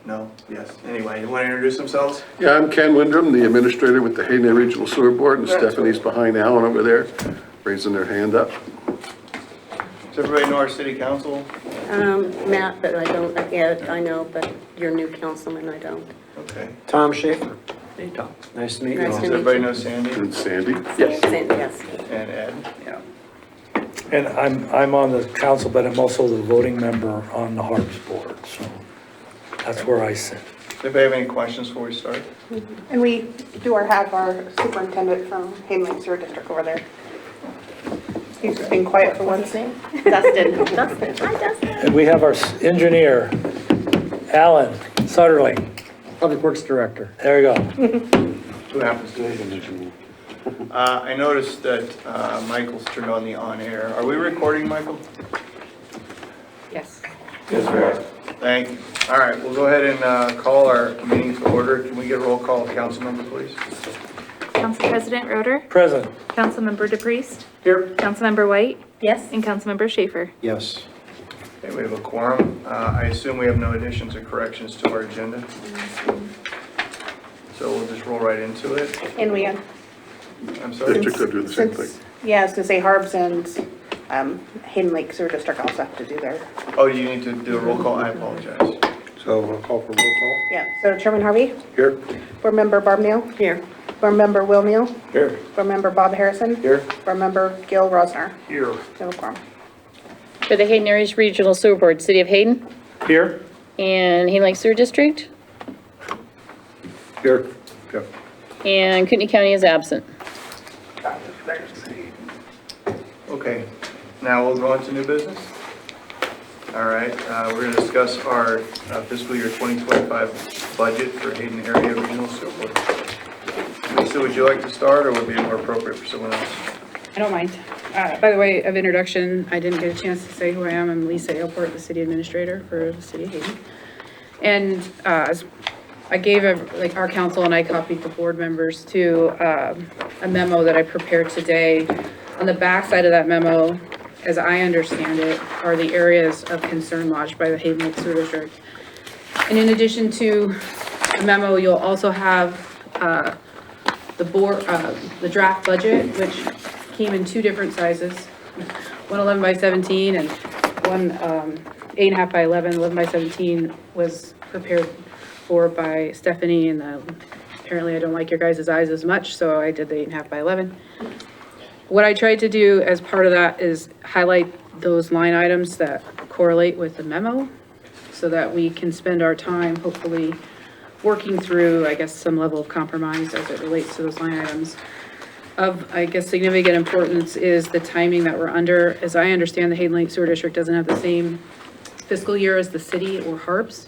No? Yes. Anyway, you want to introduce themselves? Yeah, I'm Ken Windrum, the administrator with the Hayden Regional Sewer Board, and Stephanie's behind Alan over there, raising their hand up. Does everybody know our city council? Matt, but I don't, Ed, I know, but your new councilman, I don't. Okay. Tom Schaefer. Hey, Tom. Nice to meet you. Nice Does to meet everybody you. know Sandy And Sandy? Yes. Yes. and Ed? Yeah. And I'm on the council, but I'm also the voting member on the HARSB board, so that's where I sit. Does anybody have any questions before we start? And we do have our superintendent from Hayden Sewer District over there. He's been quiet for once. Dustin. Dustin. Hi, Dustin. And we have our engineer, Alan Sutterling. Public Works Director. There you go. Who happens to be? I noticed that Michael's turned on the on-air. Are we recording, Michael? Yes. Yes, sir. Thank you. All right, we'll go ahead and call our meeting to order. Can we get a roll call, council member, please? Council President Roeder, Present. Councilmember DePriest, Here. Councilmember White, Yes. and Councilmember Schaefer. Yes. Okay, we have a quorum. I assume we have no additions or corrections to our agenda. So we'll just roll right into it. And we, I'm sorry. District will do the same thing. yeah, I was gonna say HARSB and Hayden Lake Sewer District also have to do their, Oh, you need to do a roll call? I apologize. So I'll call for roll call. yeah. So Chairman Harvey, Here? Board Member Barb Neal, Here. Board Member Will Neal, Here. Board Member Bob Harrison, Here. Board Member Gil Rosner. Here. No quorum. For the Hayden Area Regional Sewer Board, City of Hayden Here. and Hayden Lake Sewer District, Here. Yeah. and Kootenai County is absent. Okay, now we'll go on to new business. All right, we're going to discuss our fiscal year 2025 budget for Hayden Area Regional Sewer Board. Lisa, would you like to start, or would it be more appropriate for someone else? I don't mind. By the way of introduction, I didn't get a chance to say who I am. I'm Lisa Ailport, the city administrator for the city of Hayden. And I gave our council and I copied the board members to a memo that I prepared today. On the back side of that memo, as I understand it, are the areas of concern lodged by the Hayden Lake Sewer District. And in addition to the memo, you'll also have the draft budget, which came in two different sizes, one 11 by 17 and one 8.5 by 11. 11 by 17 was prepared for by Stephanie, and apparently I don't like your guys' eyes as much, so I did the 8.5 by 11. What I tried to do as part of that is highlight those line items that correlate with the memo so that we can spend our time hopefully working through, I guess, some level of compromise as it relates to those line items. Of, I guess, significant importance is the timing that we're under. As I understand, the Hayden Lake Sewer District doesn't have the same fiscal year as the city or HARSB.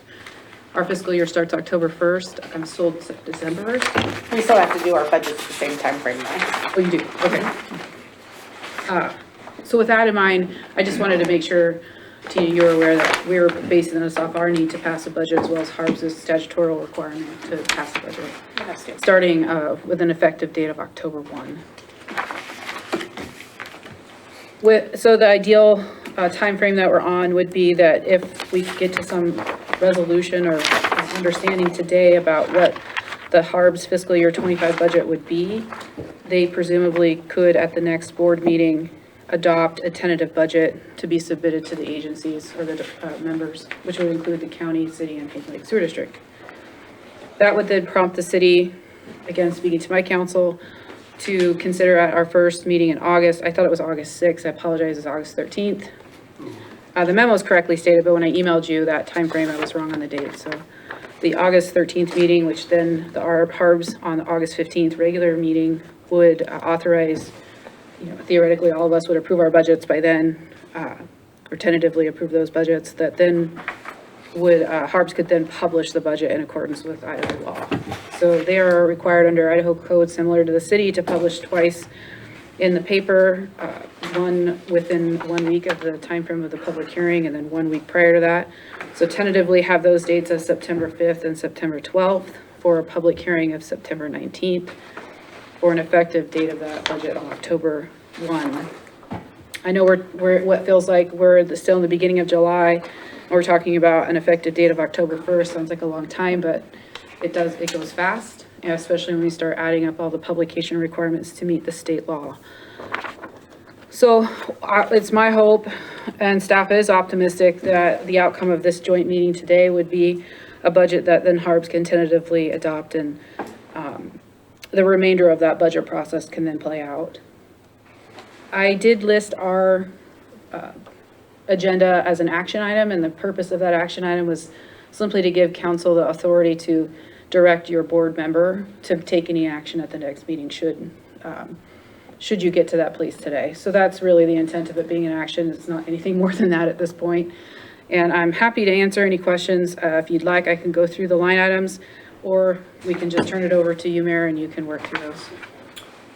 Our fiscal year starts October 1st. I'm sold December 1st. We still have to do our budgets at the same time frame now. Oh, you do? Okay. So with that in mind, I just wanted to make sure, Tina, you're aware that we're basing this off our need to pass a budget as well as HARSB's statutory requirement to pass the budget, starting with an effective date of October 1. So the ideal timeframe that we're on would be that if we could get to some resolution or understanding today about what the HARSB fiscal year 25 budget would be, they presumably could at the next board meeting adopt a tentative budget to be submitted to the agencies or the members, which would include the county, city, and Hayden Lake Sewer District. That would then prompt the city, again speaking to my council, to consider at our first meeting in August. I thought it was August 6th. I apologize, it's August 13th. The memo is correctly stated, but when I emailed you that time frame, I was wrong on the date. So the August 13th meeting, which then the HARSB on the August 15th regular meeting would authorize, theoretically all of us would approve our budgets by then, or tentatively approve those budgets that then would, HARSB could then publish the budget in accordance with Idaho law. So they are required under Idaho code, similar to the city, to publish twice in the paper, one within 1 week of the time frame of the public hearing, and then 1 week prior to that. So tentatively have those dates as September 5th and September 12th for a public hearing of September 19th for an effective date of that budget on October 1. I know we're what feels like we're still in the beginning of July. We're talking about an effective date of October 1st, sounds like a long time, but it goes fast, and especially when we start adding up all the publication requirements to meet the state law. So it's my hope, and staff is optimistic, that the outcome of this joint meeting today would be a budget that then HARBS can tentatively adopt, and the remainder of that budget process can then play out. I did list our agenda as an action item, and the purpose of that action item was simply to give council the authority to direct your board member to take any action at the next meeting should you get to that place today. So that's really the intent of it being an action. It's not anything more than that at this point. And I'm happy to answer any questions. If you'd like, I can go through the line items, or we can just turn it over to you, Mayor, and you can work through those.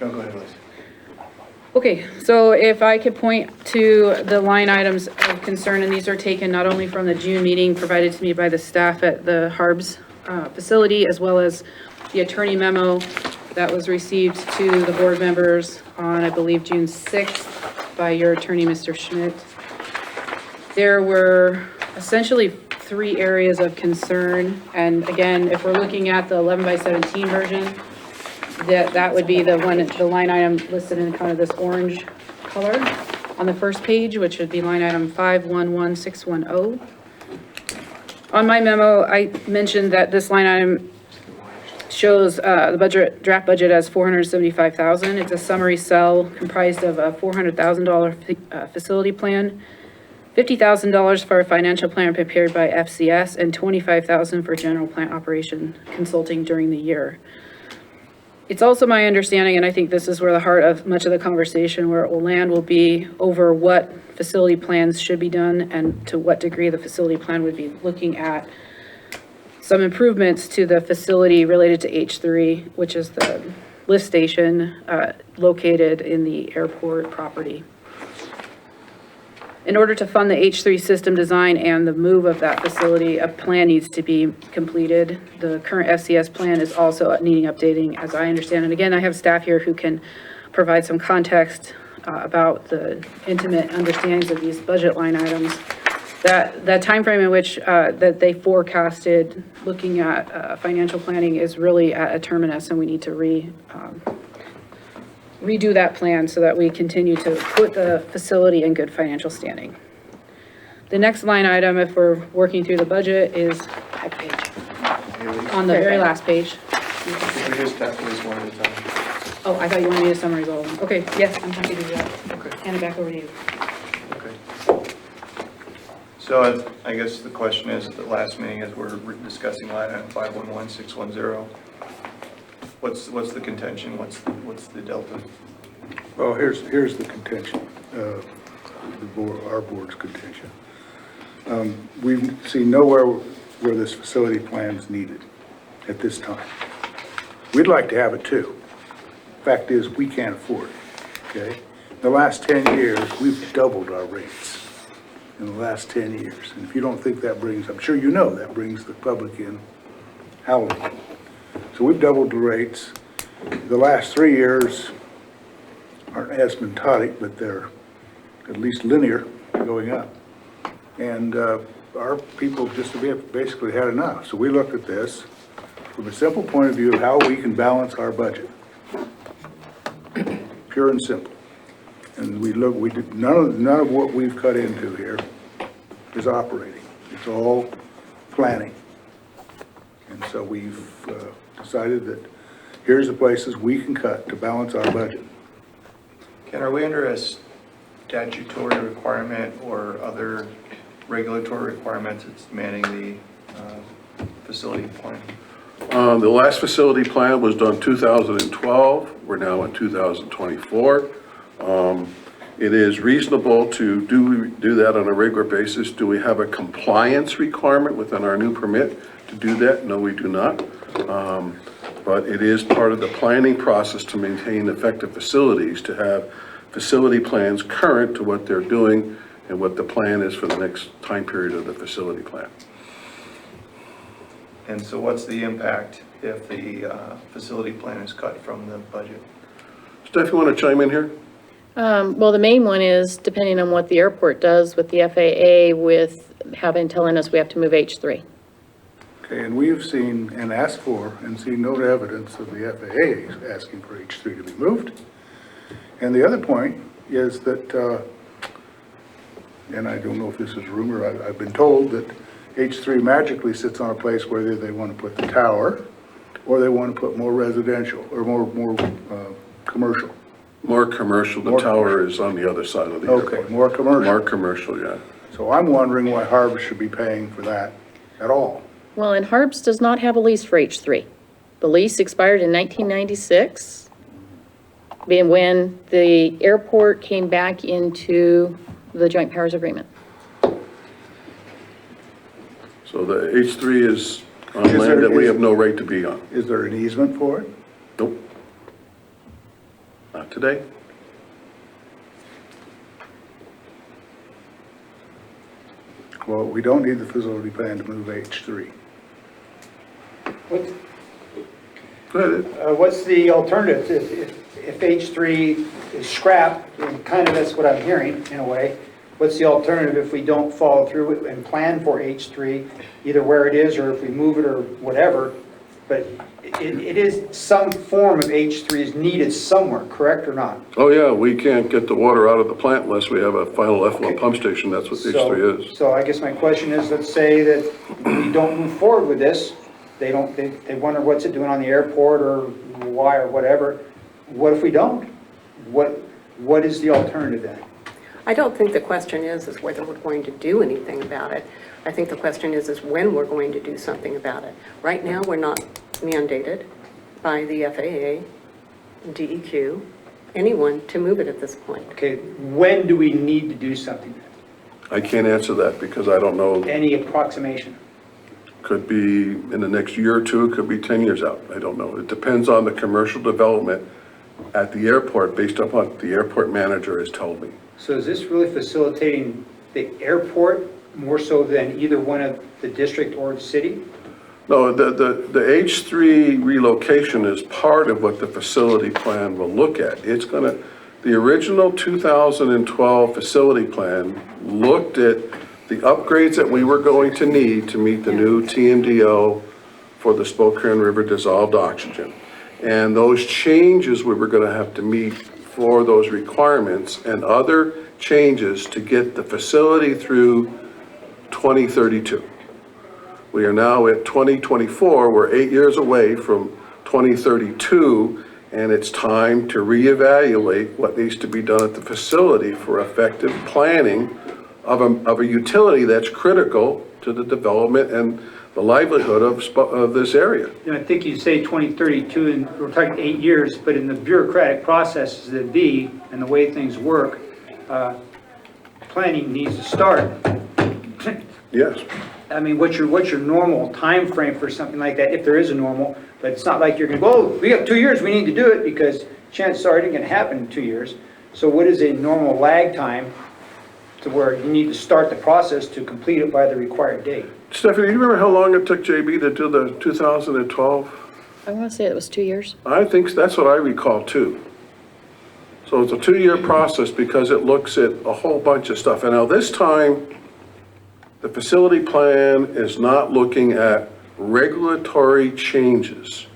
No, go ahead, Liz. Okay, so if I could point to the line items of concern, and these are taken not only from the June meeting provided to me by the staff at the HARBS facility, as well as the attorney memo that was received to the board members on, I believe, June 6th by your attorney, Mr. Schmidt. There were essentially 3 areas of concern. And again, if we're looking at the 11:17 version, that would be the line item listed in kind of this orange color on the first page, which would be line item 511610. On my memo, I mentioned that this line item shows the draft budget as $475,000. It's a summary cell comprised of a $400,000 facility plan, $50,000 for a financial plan prepared by FCS, and $25,000 for general plant operation consulting during the year. It's also my understanding, and I think this is where the heart of much of the conversation where it will land will be over what facility plans should be done and to what degree the facility plan would be looking at some improvements to the facility related to H3, which is the lift station located in the airport property. In order to fund the H3 system design and the move of that facility, a plan needs to be completed. The current FCS plan is also needing updating, as I understand. And again, I have staff here who can provide some context about the intimate understandings of these budget line items. That timeframe in which that they forecasted looking at financial planning is really at a terminus, and we need to redo that plan so that we continue to put the facility in good financial standing. The next line item, if we're working through the budget, is what page? On the very last page. We just tackle this one at a time. Oh, I thought you wanted me to summarize all of them. Okay, yes, I'm happy to do that. Okay. Hand it back over to you. Okay. So I guess the question is, at the last meeting, as we're discussing line item 511610, what's the contention? What's the delta? Well, here's the contention, our board's contention. We see nowhere where this facility plan is needed at this time. We'd like to have it too. Fact is, we can't afford it, okay? The last 10 years, we've doubled our rates in the last 10 years. And if you don't think that brings, I'm sure you know that brings the public in howling. So we've doubled the rates. The last 3 years aren't asymptotic, but they're at least linear going up. And our people just have basically had enough. So we looked at this from a simple point of view of how we can balance our budget. Pure and simple. And we did none of what we've cut into here is operating. It's all planning. And so we've decided that here's the places we can cut to balance our budget. Ken, are we under a statutory requirement or other regulatory requirements that's manning the facility plan? The last facility plan was done 2012. We're now in 2024. It is reasonable to do that on a regular basis. Do we have a compliance requirement within our new permit to do that? No, we do not. But it is part of the planning process to maintain effective facilities, to have facility plans current to what they're doing and what the plan is for the next time period of the facility plan. And so what's the impact if the facility plan is cut from the budget? Steph, you want to chime in here? Well, the main one is depending on what the airport does with the FAA, with telling us we have to move H3. Okay, and we've seen and asked for and seen no evidence of the FAA asking for H3 to be moved. And the other point is that, and I don't know if this is rumor, I've been told that H3 magically sits on a place where either they want to put the tower or they want to put more residential or more commercial. More commercial, the More tower is on the other side of the airport. Okay, more commercial. More commercial, yeah. So I'm wondering why HARSB should be paying for that at all. Well, and HARSB does not have a lease for H3. The lease expired in 1996, when the airport came back into the joint powers agreement. So the H3 is on Is there- land that we is- have no right to be on. Is there an easement for it? Nope. Not today. Well, we don't need the facility plan to move H3. Go ahead. What's the alternative if H3 is scrapped, and kind of that's what I'm hearing in a way? What's the alternative if we don't follow through and plan for H3, either where it is or if we move it or whatever? But it is some form of H3 is needed somewhere, correct or not? Oh, yeah, we can't get the water out of the plant unless we have a final effluent pump station. That's what H3 is. So I guess my question is, let's say that we don't move forward with this, they wonder what's it doing on the airport or why or whatever. What if we don't? What is the alternative then? I don't think the question is whether we're going to do anything about it. I think the question is when we're going to do something about it. Right now, we're not mandated by the FAA, DEQ, anyone to move it at this point. Okay, when do we need to do something? I can't answer that because I don't know. Any approximation? Could be in the next year or two, it could be 10 years out. I don't know. It depends on the commercial development at the airport based upon what the airport manager has told me. So is this really facilitating the airport more so than either one of the district or the city? No, the H3 relocation is part of what the facility plan will look at. It's gonna, the original 2012 facility plan looked at the upgrades that we were going to need to meet the new TMDO for the Spokane River dissolved oxygen. And those changes we were gonna have to meet for those requirements and other changes to get the facility through 2032. We are now at 2024, we're 8 years away from 2032, and it's time to reevaluate what needs to be done at the facility for effective planning of a utility that's critical to the development and the livelihood of this area. You know, I think you say 2032, and we're talking 8 years, but in the bureaucratic processes that be and the way things work, planning needs to start. Yes. I mean, what's your normal time frame for something like that, if there is a normal? But it's not like you're gonna go, oh, we have 2 years, we need to do it, because chances are it ain't gonna happen in 2 years. So what is a normal lag time to where you need to start the process to complete it by the required date? Stephanie, do you remember how long it took JB to do the 2012? I want to say it was 2 years. I think that's what I recall too. So it's a 2-year process because it looks at a whole bunch of stuff. And now this time, the facility plan is not looking at regulatory changes.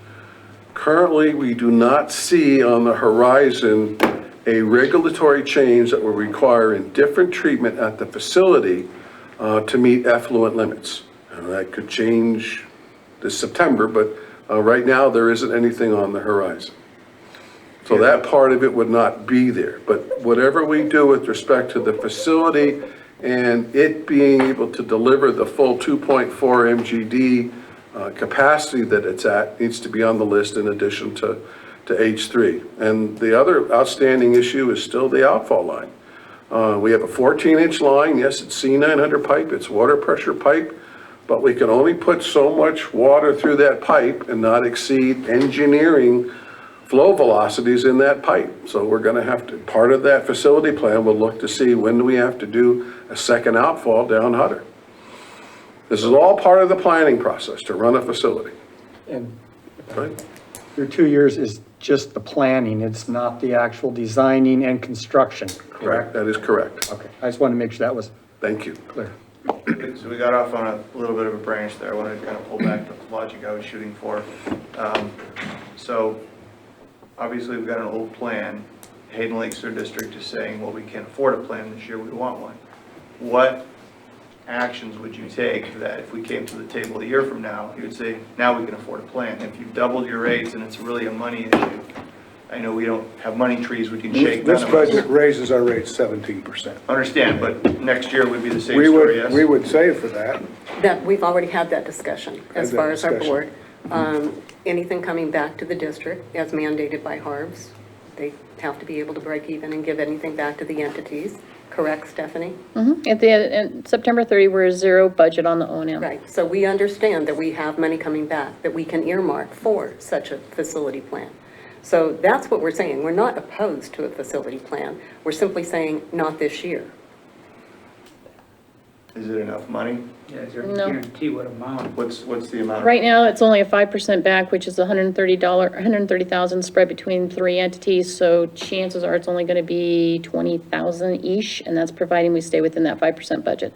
Currently, we do not see on the horizon a regulatory change that will require indifferent treatment at the facility to meet effluent limits. And that could change this September, but right now there isn't anything on the horizon. So that part of it would not be there. But whatever we do with respect to the facility and it being able to deliver the full 2.4 MGD capacity that it's at needs to be on the list in addition to H3. And the other outstanding issue is still the outfall line. We have a 14-inch line. Yes, it's C900 pipe. It's water pressure pipe, but we can only put so much water through that pipe and not exceed engineering flow velocities in that pipe. So we're going to have to, part of that facility plan will look to see when do we have to do a second outfall down Hutter. This is all part of the planning process to run a facility. And Right? your 2 years is just the planning, it's not the actual designing and construction, Correct. correct? That is correct. Okay, I just wanted to make sure that was Thank you. clear. So we got off on a little bit of a branch there. I wanted to kind of pull back the logic I was shooting for. So obviously we've got an old plan. Hayden Lakes Sewer District is saying, well, we can't afford a plan this year, we want one. What actions would you take that if we came to the table a year from now, you would say, now we can afford a plan? If you've doubled your rates and it's really a money issue, I know we don't have money trees we can shake. This none of us. budget raises our rates 17%. Understand, but next year would be the same We story, yes? would, we would save for that. That, we've already had that discussion as Had that far as our discussion. board. Anything coming back to the district as mandated by HARBS, they have to be able to break even and give anything back to the entities. Correct, Stephanie? At the end, September 30, we're zero budget on the O&M. Right, so we understand that we have money coming back that we can earmark for such a facility plan. So that's what we're saying. We're not opposed to a facility plan. We're simply saying, not this year. Is it enough money? Yeah, is there No. any guarantee what amount? What's the amount? Right now, it's only a 5% back, which is $130,000 spread between 3 entities, so chances are it's only going to be 20,000-ish, and that's providing we stay within that 5% budget.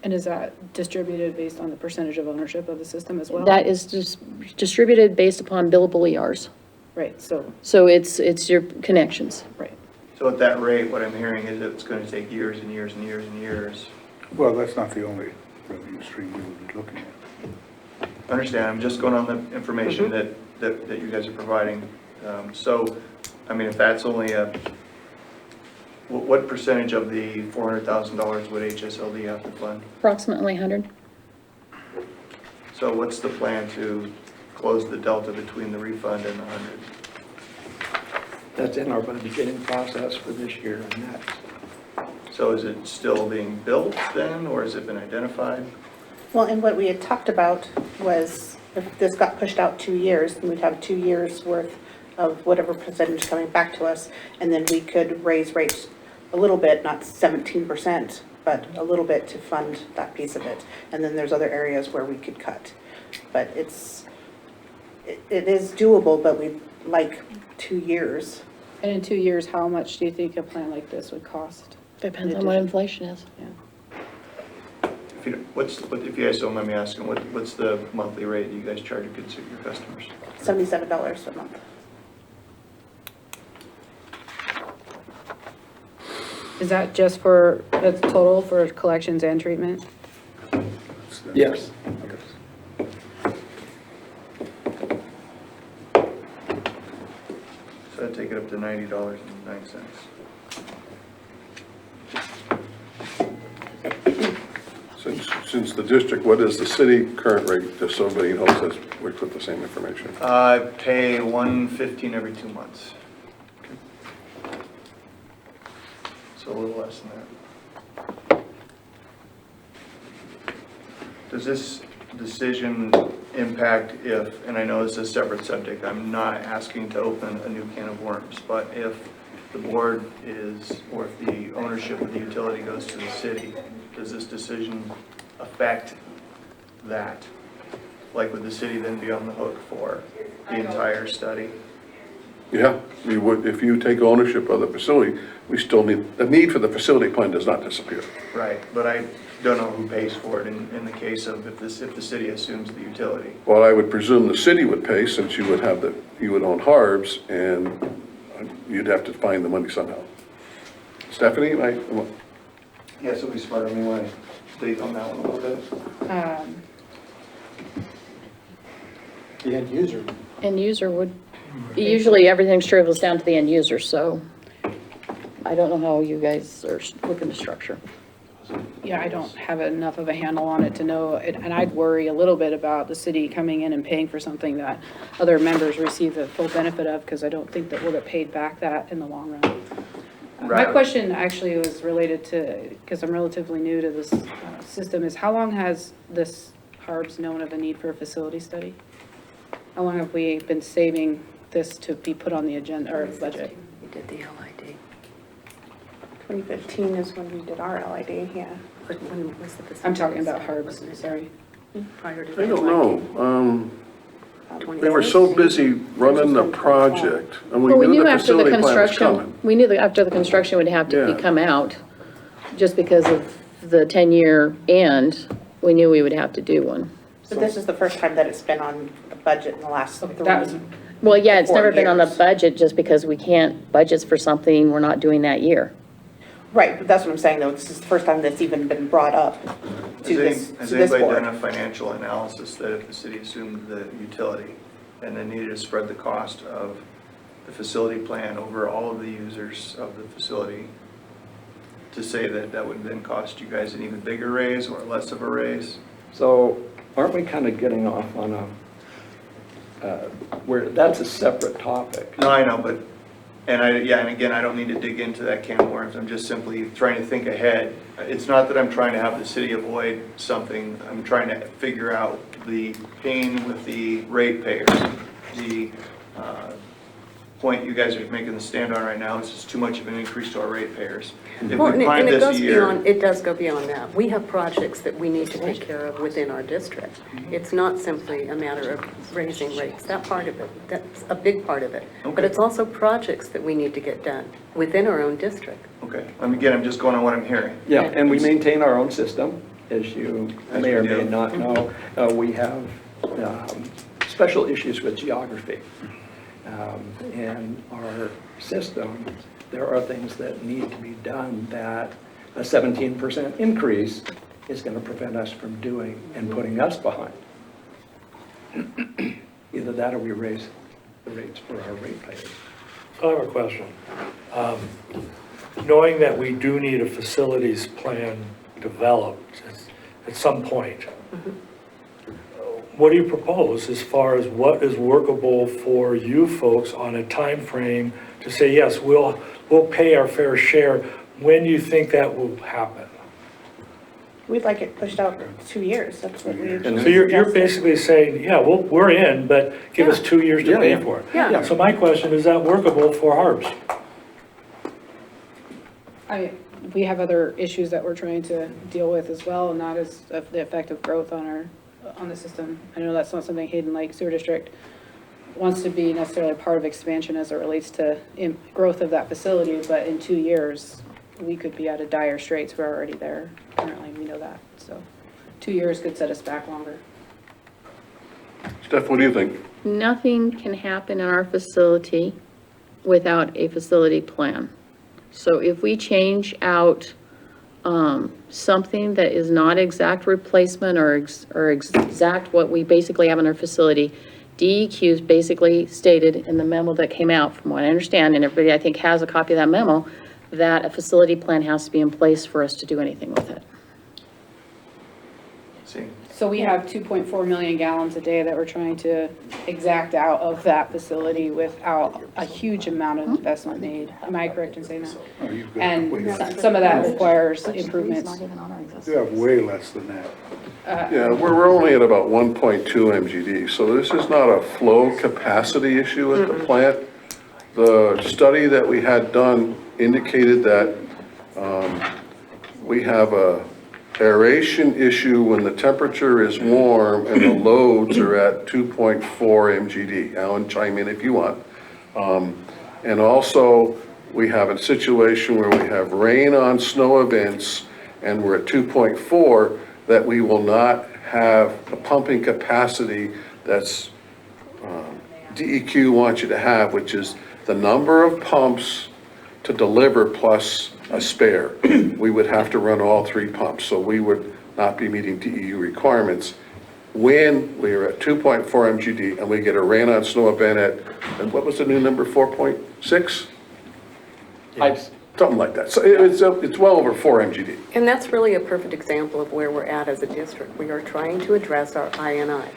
And is that distributed based on the percentage of ownership of the system as well? That is distributed based upon billable ERs. Right, so, So it's your connections. right. So at that rate, what I'm hearing is that it's going to take years and years and years and years. Well, that's not the only revenue stream we would be looking at. Understand, I'm just going on the information that you guys are providing. So, I mean, if that's only what percentage of the $400,000 would HSLD have to fund? Approximately 100. So what's the plan to close the delta between the refund and the 100? That's in our budgeting process for this year and next. So is it still being built then, or has it been identified? Well, and what we had talked about was if this got pushed out 2 years, then we'd have 2 years worth of whatever percentage coming back to us, and then we could raise rates a little bit, not 17%, but a little bit to fund that piece of it. And then there's other areas where we could cut. But it is doable, but we'd like 2 years. And in 2 years, how much do you think a plan like this would cost? Depends on what inflation is. Yeah. If you guys don't mind me asking, what's the monthly rate you guys charge your customers? $77 a month. Is that just for, that's total for collections and treatment? Yes. So that'd take it up to $90.09. Since the district, what is the city current rate, just so everybody knows as we put the same information? I pay $115 every 2 months. So a little less than that. Does this decision impact if, and I know it's a separate subject, I'm not asking to open a new can of worms, but if the board is, or if the ownership of the utility goes to the city, does this decision affect that? Like, would the city then be on the hook for the entire study? Yeah, we would, if you take ownership of the facility, we still need, the need for the facility plan does not disappear. Right, but I don't know who pays for it in the case of if the city assumes the utility. Well, I would presume the city would pay since you would have you would own HARBS and you'd have to find the money somehow. Stephanie, Yes, it'll be smart of me when I date on that one a little bit. The end user. End user would, usually everything trickles down to the end user, so I don't know how you guys are looking to structure. Yeah, I don't have enough of a handle on it to know, and I'd worry a little bit about the city coming in and paying for something that other members receive the full benefit of, because I don't think that we'll get paid back that in the long run. My Right. question actually was related to, because I'm relatively new to this system, is how long has this HARBS known of a need for a facility study? How long have we been saving this to be put on the agenda or budget? We did the LID. 2015 is when we did our LID, yeah. But when was the facility? I'm talking about study? HARBS, Wasn't it sorry. Prior to the I don't LID? know. We were so busy running the project and we Well, we knew knew the after the facility plan was construction, coming. we knew that after the construction would have to Yeah. be come out, just because of the 10-year end, we knew we would have to do one. But this is the first time that it's been on the budget in the last 3 Well, yeah, it's 4 never been on the years. budget just because we can't budget for something we're not doing that year. Right, but that's what I'm saying, though, this is the first time that's even been brought up to this Has to this anybody board. done a financial analysis that if the city assumed the utility and then needed to spread the cost of the facility plan over all of the users of the facility, to say that that would then cost you guys an even bigger raise or less of a raise? So aren't we kind of getting off on where that's a separate topic? No, I know, but, and again, I don't need to dig into that can of worms, I'm just simply trying to think ahead. It's not that I'm trying to have the city avoid something, I'm trying to figure out the pain with the ratepayers. The point you guys are making the stand on right now is just too much of an increase to our ratepayers. If Well, we and find it this goes year, beyond, it does go beyond that. We have projects that we need to take care of within our district. It's not simply a matter of raising rates, that part of it, that's a big part of it. But Okay. it's also projects that we need to get done within our own district. okay, again, I'm just going on what I'm hearing. Yeah, and we maintain our own system, as you may or may not know. We have special issues with geography. In our system, there are things that need to be done that a 17% increase is going to prevent us from doing and putting us behind. Either that or we raise the rates for our ratepayers. So I have a question. Knowing that we do need a facilities plan developed at some point, what do you propose as far as what is workable for you folks on a time frame to say, yes, we'll pay our fair share? When do you think that will happen? We'd like it pushed out 2 years, that's what we. So you're basically saying, yeah, we're in, but give us 2 years to Yeah, pay yeah. for it. Yeah. So my question, is that workable for HARBS? We have other issues that we're trying to deal with as well, and that is of the effect of growth on the system. I know that's not something Hayden Lake Sewer District wants to be necessarily part of expansion as it relates to growth of that facility, but in 2 years, we could be out of dire straits. We're already there currently, we know that. So 2 years could set us back longer. Steph, what do you think? Nothing can happen in our facility without a facility plan. So if we change out something that is not exact replacement or exact what we basically have in our facility, DEQ is basically stated in the memo that came out, from what I understand, and everybody I think has a copy of that memo, that a facility plan has to be in place for us to do anything with it. See, So we have 2.4 million gallons a day that we're trying to exact out of that facility without a huge amount of investment made. Am I correct in saying that? Oh, you've got And way less. some of that requires improvements. You have way less than that. Yeah, we're only at about 1.2 MGD, so this is not a flow capacity issue at the plant. The study that we had done indicated that we have a aeration issue when the temperature is warm and the loads are at 2.4 MGD. Alan, chime in if you want. And also, we have a situation where we have rain on snow events and we're at 2.4, that we will not have a pumping capacity that's DEQ wants you to have, which is the number of pumps to deliver plus a spare. We would have to run all 3 pumps, so we would not be meeting DEQ requirements. When we are at 2.4 MGD and we get a rain on snow event at, and what was the new number, 4.6? Something like that. So it's well over 4 MGD. And that's really a perfect example of where we're at as a district. We are trying to address our I&I.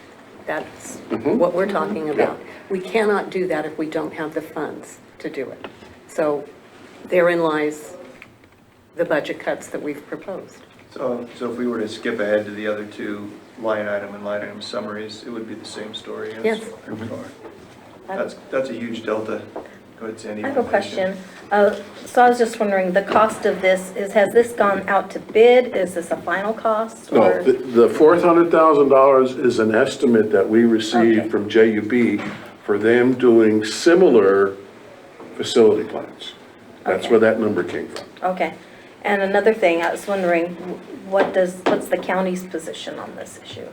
That's what we're talking about. We cannot do that if we don't have the funds to do it. So therein lies the budget cuts that we've proposed. so if we were to skip ahead to the other 2 line item summaries, it would be the same story? Yes. That's a huge delta. Go ahead, Sandy. I have a question. So I was just wondering, the cost of this has this gone out to bid? Is this a final cost? No, Or the $400,000 is an estimate that we received Okay. from JUB for them doing similar facility plans. That's Okay. where that number came from. Okay. And another thing, I was wondering, what's the county's position on this issue?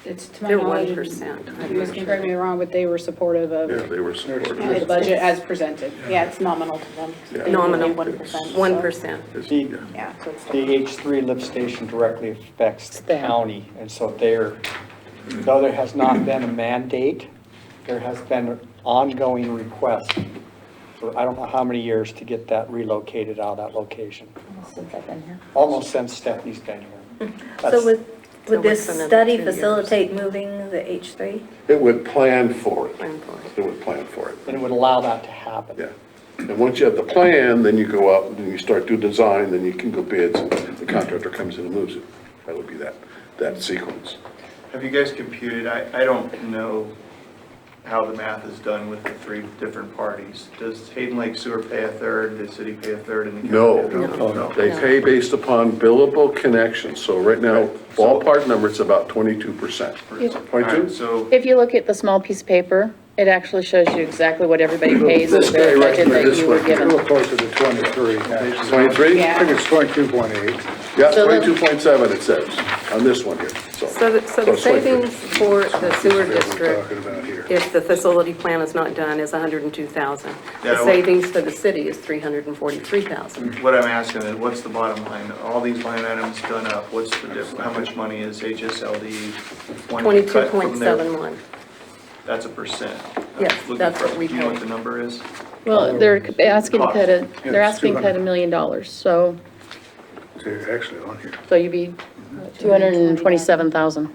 It's to my They're knowledge. 1%. You guys can correct me wrong, but they were supportive Yeah, of they were supportive. the budget as presented. Yeah, it's nominal to them. Yeah. They Nominal. pay 1%. 1%. Yeah. Yeah, so it's. The H3 lift station directly affects the them. county, and so though there has not been a mandate, there has been an ongoing request for I don't know how many years to get that relocated out of that location. Since I've been here. Almost since Stephanie's been here. So would So this what's another study 2 years? facilitate moving the H3? It would plan for it. Plan for it. It would plan for it, And it would allow that to happen. yeah. And once you have the plan, then you go out and you start do design, then you can go bids, and the contractor comes in and moves it. That would be that sequence. Have you guys computed, I don't know how the math is done with the 3 different parties. Does Hayden Lake Sewer pay a third, the city pay a third, and the county? No, they pay based upon billable connections, so right now, ballpark number, it's about 22%. 22? So, If you look at the small piece of paper, it actually shows you exactly what everybody pays This with the guy right budget here, that this you were one here. A given. little closer to 23. 23? I think it's 22.8. Yeah, So the- 22.7 it says, on this one here, so. So the it's 23. savings for the sewer We're district, talking about here. if the facility plan is not done, is 102,000. The Yeah, well- savings for the city is 343,000. what I'm asking is, what's the bottom line? All these line items done up, what's the difference? How much money is HSLD? One cut from their- 22.71. That's a percent. Yes, Looking that's for- what we Do you know pay. what the number is? Well, they're asking to cut it, Yeah, they're it's asking to cut $1 million, so It's actually on here. you'd be 227,000.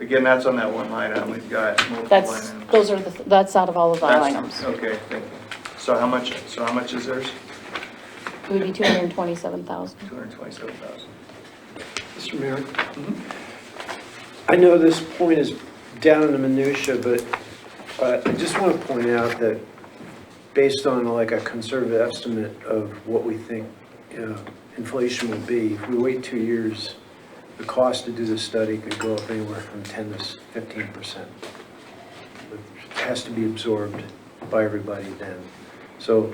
Again, that's on that one line item, we've got multiple line items. That's out of all of the That's- items. Okay, thank you. So how much is theirs? It would be 227,000. 227,000. Mr. Mayor? I know this point is down in the minutia, but I just want to point out that based on like a conservative estimate of what we think inflation will be, if we wait 2 years, the cost to do the study could go up anywhere from 10 to 15%. It has to be absorbed by everybody then. So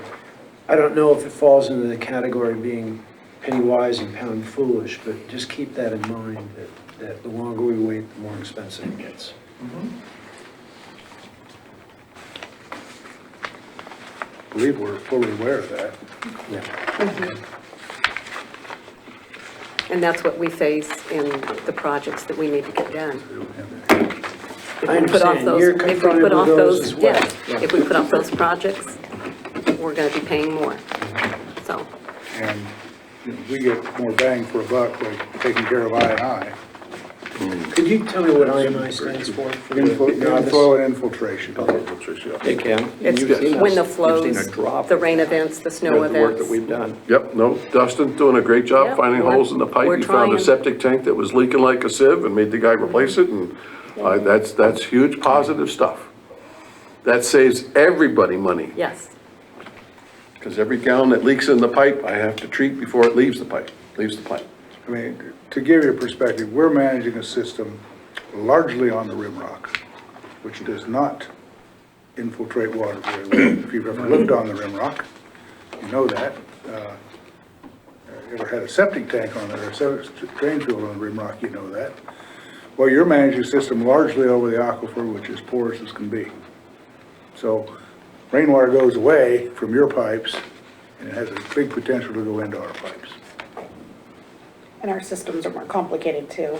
I don't know if it falls into the category of being penny wise and pound foolish, but just keep that in mind, that the longer we wait, the more expensive it gets. I believe we're fully aware of that. And that's what we face in the projects that we need to get done. If I we put off understand. those- You're if we confronted put with off those those- as well. yes, Yeah. If we put off those projects, we're gonna be paying more, so. And you know, we get more bang for a buck by taking care of I&I. Could you tell me what IMI stands for? Inflow and infiltration. They can. It's when the flows, the rain events, the snow The work that events. we've done. Yep, no, Dustin's doing a great job Yep, finding we're- holes in the pipe. we're He found a trying. septic tank that was leaking like a sieve and made the guy replace it, and that's huge positive stuff. That saves everybody money, Yes, because every gallon that leaks in the pipe, I have to treat before it leaves the pipe, leaves the plant. I mean, to give you a perspective, we're managing a system largely on the rim rock, which does not infiltrate water very well. If you've ever lived on the rim rock, you know that. Ever had a septic tank on there, or a drain field on the rim rock, you know that. Well, you're managing a system largely over the aquifer, which is porous as can be. So rainwater goes away from your pipes, and it has a big potential to go into our pipes. And our systems are more complicated too.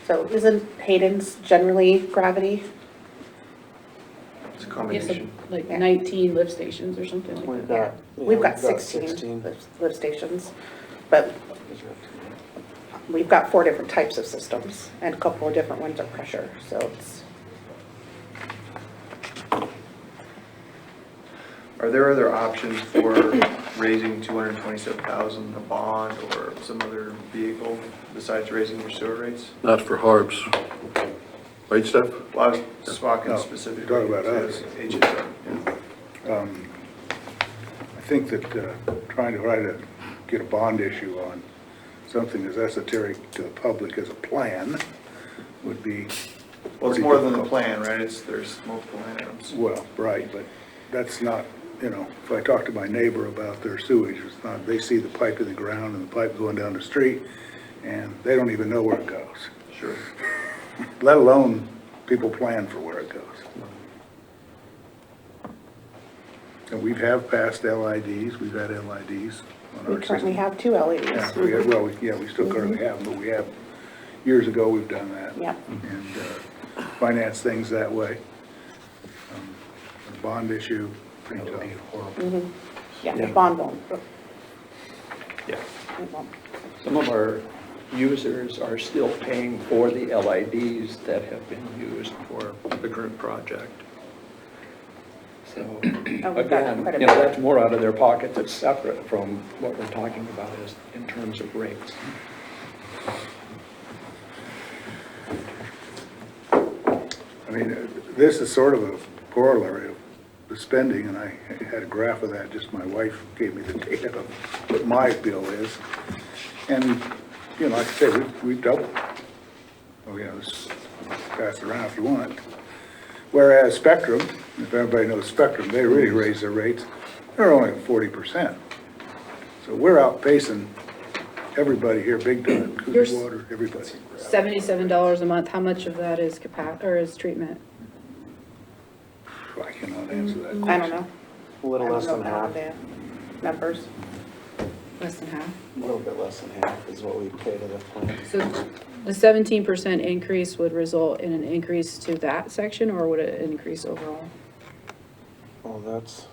So isn't Hayden's generally gravity? It's a Yes, combination. like 19 lift stations or something like that. We've got 16 lift stations, but we've got 4 different types of systems, and a couple of different ones are pressure, so it's. Are there other options for raising 227,000, a bond or some other vehicle besides raising your sewer rates? Not for HARBs. Right, Steph? Well, I was talking No, specifically you're talking to about us. HSL. I think that trying to get a bond issue on something as esoteric to the public as a plan would be. Well, it's more than the plan, right? There's multiple line items. Well, right, but that's not you know, if I talk to my neighbor about their sewage, it's not, they see the pipe in the ground and the pipe going down the street, and they don't even know where it goes. Sure. Let alone people plan for where it goes. And we have passed LIDs, we've had LIDs on our We currently system. have 2 LEDs. Yeah, we still currently have them, but we have, years ago, we've done that. Yep. And finance things that way. A bond issue, pretty tough. Yeah, the bond won't. Yeah. It won't. Some of our users are still paying for the LIDs that have been used for the group project. So, we've got again, quite a you know, bit. that's more out of their pockets. It's separate from what we're talking about is in terms of rates. I mean, this is sort of a corollary of the spending, and I had a graph of that, just my wife gave me the data of what my bill is. And, you know, like I said, we've doubled. Oh, yeah, let's pass it around if you want. Whereas Spectrum, if everybody knows Spectrum, they really raise their rates. They're only at 40%. So we're outpacing everybody here big time, Yours- Coos Water, everybody. $77 a month, how much of that is is treatment? I cannot answer that question. I don't know. A little less than I don't half. know the numbers. Less than half? A little bit less than half is what we pay to the plant. So the 17% increase would result in an increase to that section, or would it increase overall? Well, that's,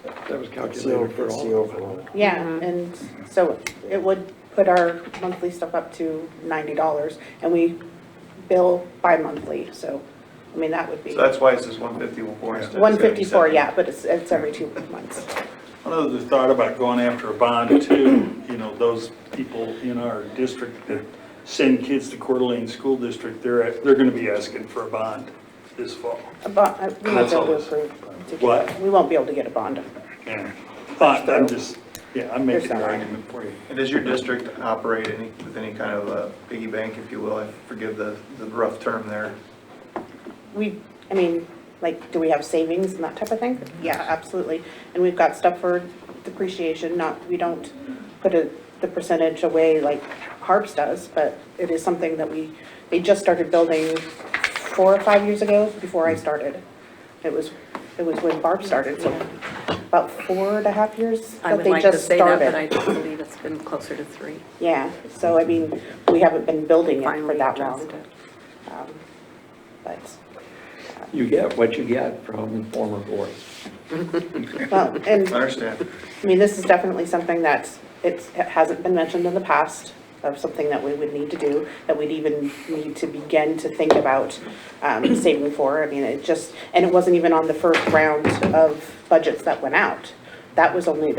That was that's calculated for the all of them. overall. Yeah, and so it would put our monthly stuff up to $90, and we bill bi-monthly, so, I mean, that would be So that's why it says 154 instead of 154, 77. yeah, but it's every 2 months. Another thought about going after a bond too, you know, those people in our district that send kids to Coeur d'Alene School District, they're gonna be asking for a bond this fall. We won't be That's able to all. approve. to get- What? We won't be able to get a bond. Yeah. But I'm just, I'm making There's an that. argument for you. And does your district operate with any kind of a piggy bank, if you will? I forgive the rough term there. I mean, like, do we have savings and that type of thing? Yeah, absolutely. And we've got stuff for depreciation, we don't put the percentage away like HARPS does, but it is something that they just started building 4 or 5 years ago, before I started. It was when Barb started, so about 4.5 years I that would they like to just say that, started. but I believe it's been closer to 3. Yeah, so I mean, we haven't been building it for Finally that long. adjusted. But, You get what you get from former boards. well, and Understand? I mean, this is definitely something that it hasn't been mentioned in the past, of something that we would need to do, that we'd even need to begin to think about saving for. I mean, and it wasn't even on the first round of budgets that went out. That was going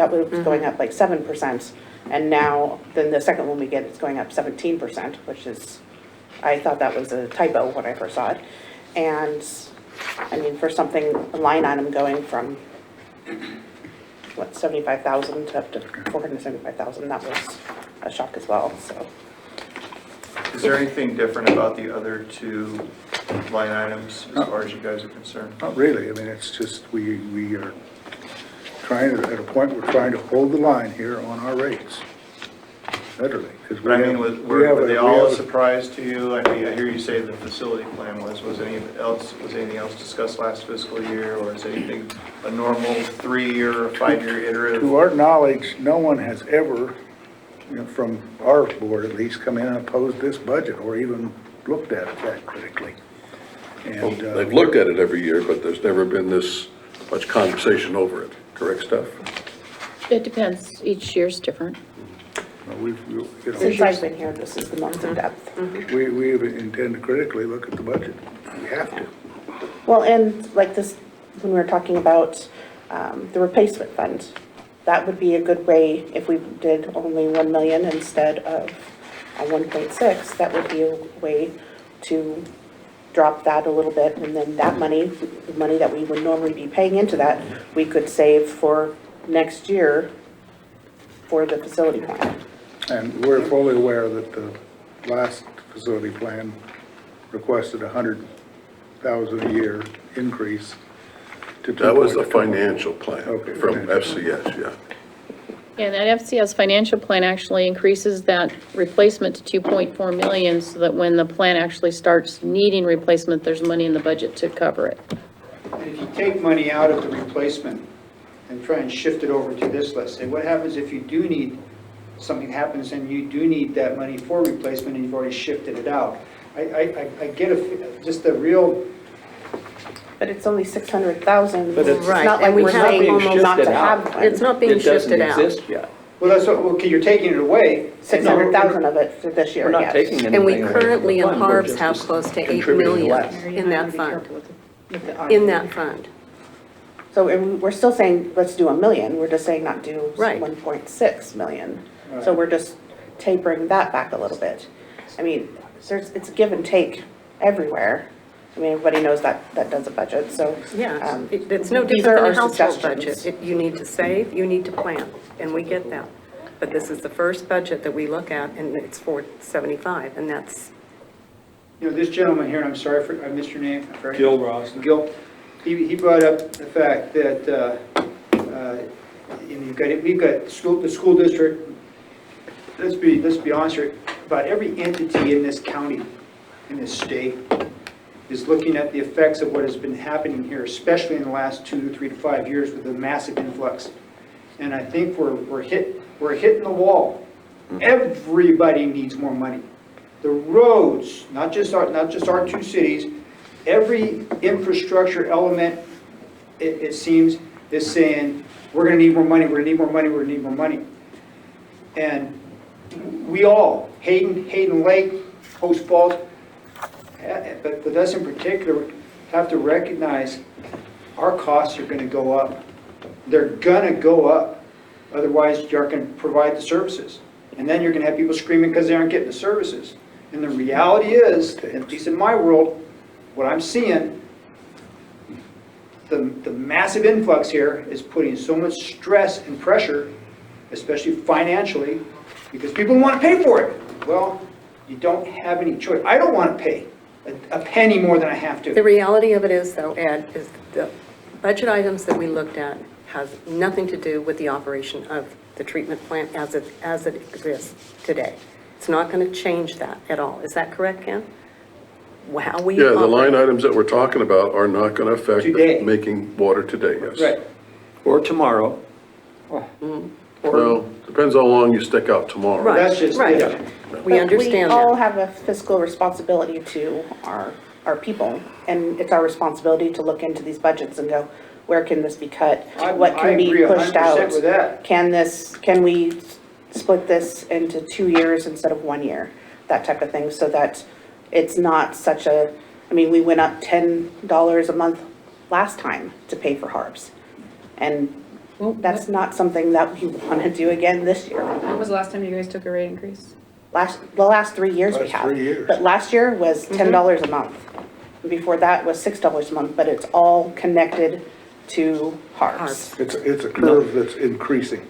up like 7%, and now, then the second one we get is going up 17%, which is, I thought that was a typo when I first saw it. And, I mean, for something, a line item going from, what, 75,000 to up to 475,000, that was a shock as well, so. Is there anything different about the other 2 line items as far as you guys are concerned? Not really, I mean, it's just, we are trying to, at a point, we're trying to hold the line here on our rates, literally. 'cause But I mean, were they we all a have surprise to you? I mean, I hear you say the facility plan was anything else discussed last fiscal year, or is anything a normal 3-year or 5-year iterative? To our knowledge, no one has ever, you know, from our board at least, come in and opposed this budget, or even looked at it that critically. And They've looked at it every year, but there's never been this much conversation over it, correct, Steph? It depends, each year's different. we've, you know, Since I've been here, this is the most in depth. we intend to critically look at the budget. We have to. Well, and like this, when we were talking about the replacement fund, that would be a good way, if we did only 1 million instead of 1.6, that would be a way to drop that a little bit, and then that money, the money that we would normally be paying into that, we could save for next year for the facility plan. And we're fully aware that the last facility plan requested 100,000 a year increase. To That was the 2.2. financial plan Okay, from financial. FCS, yeah. And that FCS financial plan actually increases that replacement to 2.4 million so that when the plan actually starts needing replacement, there's money in the budget to cover it. And if you take money out of the replacement and try and shift it over to this, let's say, what happens if you do need, something happens and you do need that money for replacement and you've already shifted it out? I get just a real, But it's only 600,000. But it's- It's Right, not and like we we're have saying almost- not to shifted out. have one. It's not being It doesn't shifted out. exist yet. well, that's what, okay, you're taking it away. 600,000 of it for this year, We're not yes. taking anything And we away from the currently in fund, we're HARBS just have close to 8 contributing million less. in that fund. In that fund. So and we're still saying, let's do 1 million, we're just saying not do Right. 1.6 million. So we're just tapering that back a little bit. I mean, it's a give and take everywhere. I mean, everybody knows that does a budget, so. Yeah, it's no these different are than a our household suggestions. budget. You need to save, you need to plan, and we get that. But this is the first budget that we look at, and it's 475, and that's, You know, this gentleman here, and I'm sorry for, I missed your name. I'm sorry. Gil Ross. Gil, he brought up the fact that, we've got the school district, let's be honest here, about every entity in this county, in this state, is looking at the effects of what has been happening here, especially in the last 2 to 3 to 5 years with the massive influx. And I think we're hitting the wall. Everybody needs more money. The roads, not just our 2 cities, every infrastructure element, it seems, is saying, we're gonna need more money, we're gonna need more money, we're gonna need more money. And we all, Hayden Lake, Post Falls, but us in particular, have to recognize our costs are gonna go up. They're gonna go up, otherwise you aren't gonna provide the services. And then you're gonna have people screaming because they aren't getting the services. And the reality is, at least in my world, what I'm seeing, the massive influx here is putting so much stress and pressure, especially financially, because people want to pay for it. Well, you don't have any choice. I don't want to pay a penny more than I have the to. reality of it is, though, Ed, is the budget items that we looked at has nothing to do with the operation of the treatment plant as it exists today. It's not going to change that at all. Is that correct, Ken? How we Yeah, the line operate. items that we're talking about are not going to affect Today. making water today, yes. Right. Or tomorrow. Well, depends how long you stick out tomorrow. Right, That's just right. it. We understand But we all that. have a fiscal responsibility to our people, and it's our responsibility to look into these budgets and go, where can this be cut? What I can be agree pushed 100% out? with that. Can we split this into 2 years instead of 1 year? That type of thing, so that it's not such a, I mean, we went up $10 a month last time to pay for HARBS. And that's not something that we want to do again this year. When was the last time you guys took a rate increase? The last 3 years we Last have. 3 years. But last year was $10 a month. Before that was $6 a month, but it's all connected to HARBS. It's a curve that's increasing,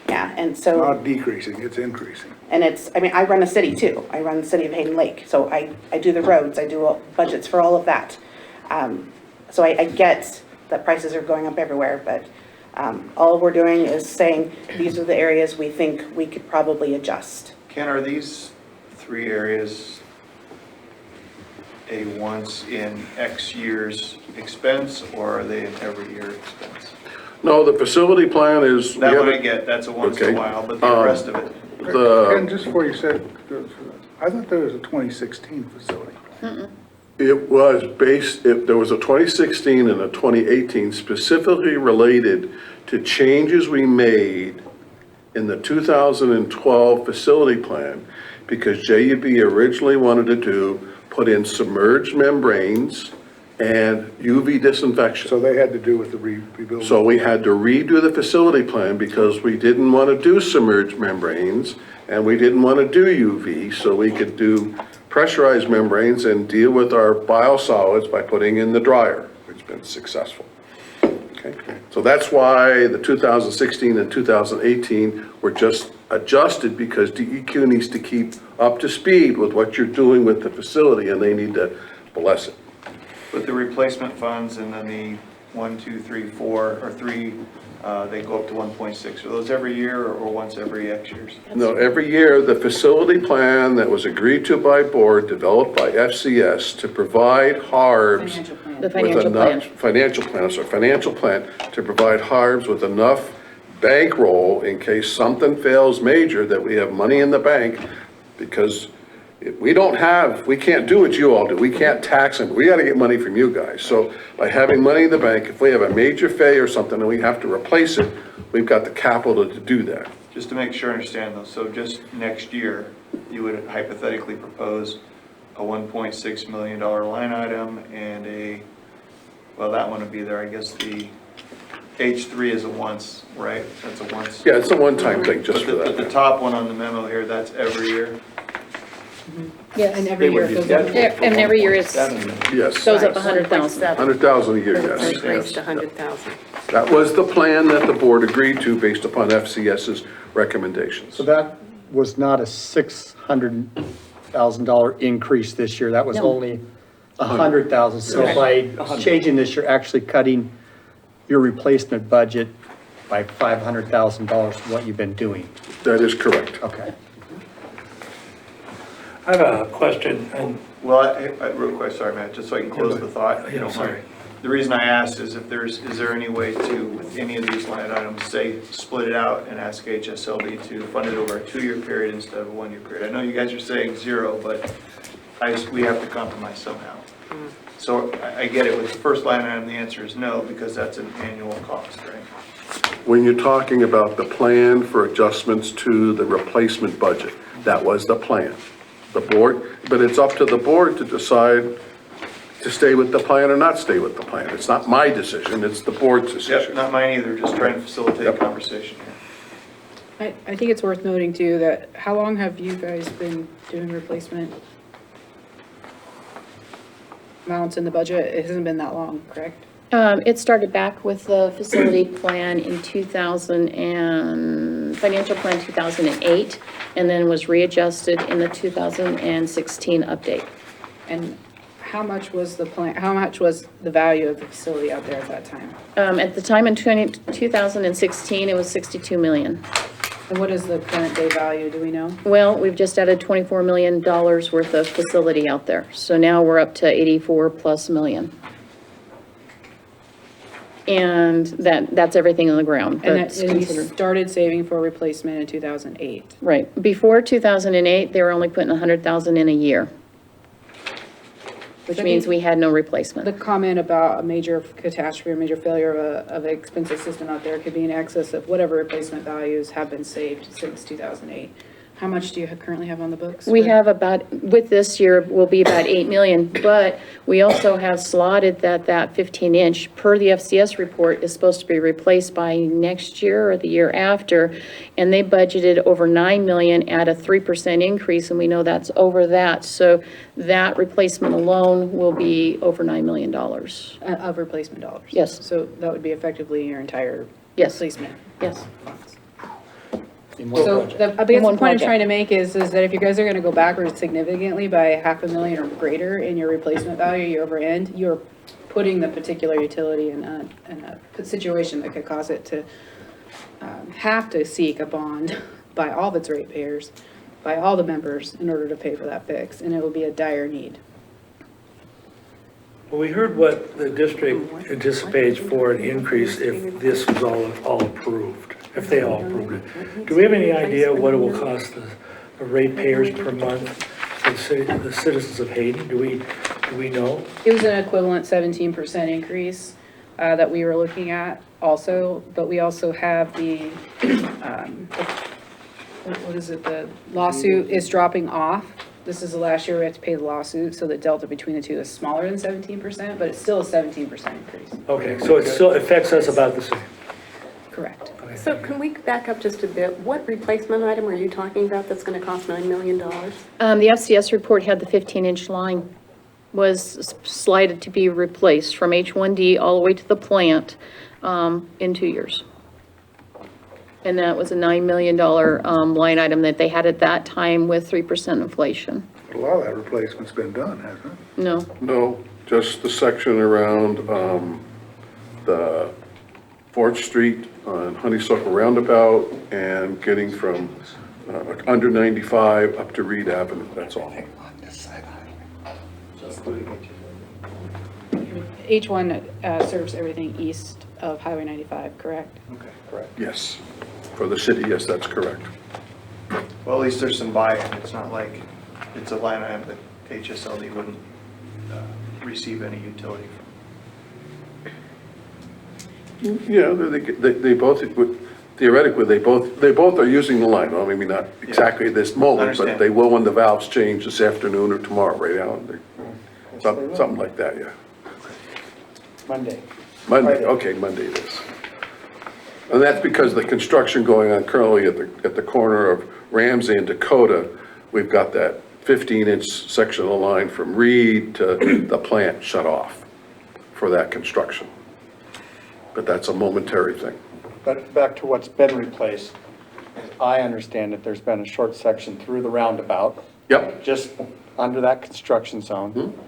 Yeah, and so, not decreasing, it's increasing. and it's, I mean, I run a city too. I run the city of Hayden Lake, so I do the roads, I do budgets for all of that. So I get that prices are going up everywhere, but all we're doing is saying, these are the areas we think we could probably adjust. Ken, are these 3 areas a once in X years expense, or are they an every year expense? No, the facility plan is. we That one I haven't- get, that's a once in a Okay. while, but the rest of it, And just before you said, I thought there was a 2016 facility. It was based, there was a 2016 and a 2018 specifically related to changes we made in the 2012 facility plan, because JUB originally wanted to put in submerged membranes and UV disinfection. So they had to do with the rebuilding. So we had to redo the facility plan because we didn't want to do submerged membranes and we didn't want to do UV, so we could do pressurized membranes and deal with our biosolids by putting in the dryer, which has been successful. Okay, so that's why the 2016 and 2018 were just adjusted, because DEQ needs to keep up to speed with what you're doing with the facility and they need to bless it. with the replacement funds and then the 1, 2, 3, 4, or 3, they go up to 1.6. Are those every year or once every X years? No, every year, the facility plan that was agreed to by board, developed by FCS to provide HARBs. Financial plan. The with financial enough- plan. Financial plan to provide HARBs with enough bankroll in case something fails major, that we have money in the bank, because we can't do what you all do. We can't tax them. We gotta get money from you guys. So by having money in the bank, if we have a major failure or something and we have to replace it, we've got the capital to do that. Just to make sure I understand though, so just next year, you would hypothetically propose a $1.6 million line item and well, that one would be there, I guess the H3 is a once, right? That's a once. Yeah, it's a one-time thing, just for But the that. top one on the memo here, that's every year? Yes. And every year it goes up. And every year it's, Yes, goes up Right, 100,000. 100,000 a year, It's yes. increased to yes. 100,000. That was the plan that the board agreed to based upon FCS's recommendations. So that was not a $600,000 increase this year, that was No. only 100,000. So by changing this, you're actually cutting your replacement budget by $500,000 from what you've been doing. That is correct. Okay. I have a question, and Well, real quick, sorry, Matt, just so I can close the thought. if you don't mind. sorry. The reason I asked is is there any way to, with any of these line items, say, split it out and ask HSLD to fund it over a 2-year period instead of a 1-year period? I know you guys are saying 0, but we have to compromise somehow. So I get it, with the first line item, the answer is no, because that's an annual cost, right? When you're talking about the plan for adjustments to the replacement budget, that was the plan. The board, but it's up to the board to decide to stay with the plan or not stay with the plan. It's not my decision, it's the board's Yep, decision. not mine either, just trying to facilitate Yep. conversation here. I think it's worth noting too that, how long have you guys been doing replacement amounts in the budget? It hasn't been that long, correct? It started back with the facility plan in financial plan 2008, and then was readjusted in the 2016 update. And how much was the plan, how much was the value of the facility out there at that time? At the time in 2016, it was 62 million. And what is the current day value, do we know? Well, we've just added $24 million worth of facility out there. So now we're up to 84 plus million. And that's everything on the ground. And That's you considered. started saving for replacement in 2008. Right. Before 2008, they were only putting 100,000 in a year, which I means think we had no The replacement. comment about a major catastrophe or major failure of an expensive system out there could be in excess of whatever replacement values have been saved since 2008. How much do you currently have on the books? We for- have about, with this year, will be about 8 million, but we also have slotted that 15-inch, per the FCS report, is supposed to be replaced by next year or the year after, and they budgeted over 9 million at a 3% increase, and we know that's over that, so that replacement alone will be over $9 million. Of replacement dollars? Yes. So that would be effectively your entire Yes. replacement Yes. funds? In one So project. I guess the one point I'm project. trying to make is that if you guys are gonna go backwards significantly by $500,000 or greater in your replacement value year over end, you're putting the particular utility in a situation that could cause it to have to seek a bond by all of its ratepayers, by all the members in order to pay for that fix, and it will be a dire need. well, we heard what the district anticipates for an increase if this was all approved, if they all approved it. Do we have any idea what it will cost the ratepayers per month for the citizens of Hayden? Do we know? It was an equivalent 17% increase that we were looking at also, but we also have what is it, the lawsuit is dropping off. This is the last year we have to pay the lawsuit, so the delta between the two is smaller than 17%, but it's still a 17% increase. Okay, so it still affects us about the same. Correct. So can we back up just a bit? What replacement item are you talking about that's going to cost $9 million? The FCS report had the 15-inch line was slated to be replaced from H1D all the way to the plant in 2 years. And that was a $9 million line item that they had at that time with 3% inflation. A lot of that replacement's been done, hasn't it? No, No, just the section around, the 4th Street on Honeysuckle Roundabout and getting from under 95 up to Reed Avenue, that's all. H1 serves everything east of Highway 95, correct? Okay, correct. Yes, for the city, yes, that's correct. Well, at least there's some buy-in. It's not like it's a line item that HSLD wouldn't receive any utility from. Yeah, they both, theoretically, they both are using the line. Well, maybe not exactly this moment, but Understand. they will when the valves change this afternoon or tomorrow, right, Alan? Something like that, yeah. Monday. Monday, okay, Monday it is. And that's because the construction going on currently at the corner of Ramsey and Dakota, we've got that 15-inch section of the line from Reed to the plant shut off for that construction. But that's a momentary thing. But back to what's been replaced, as I understand it, there's been a short section through the roundabout. Yep. Just under that construction zone.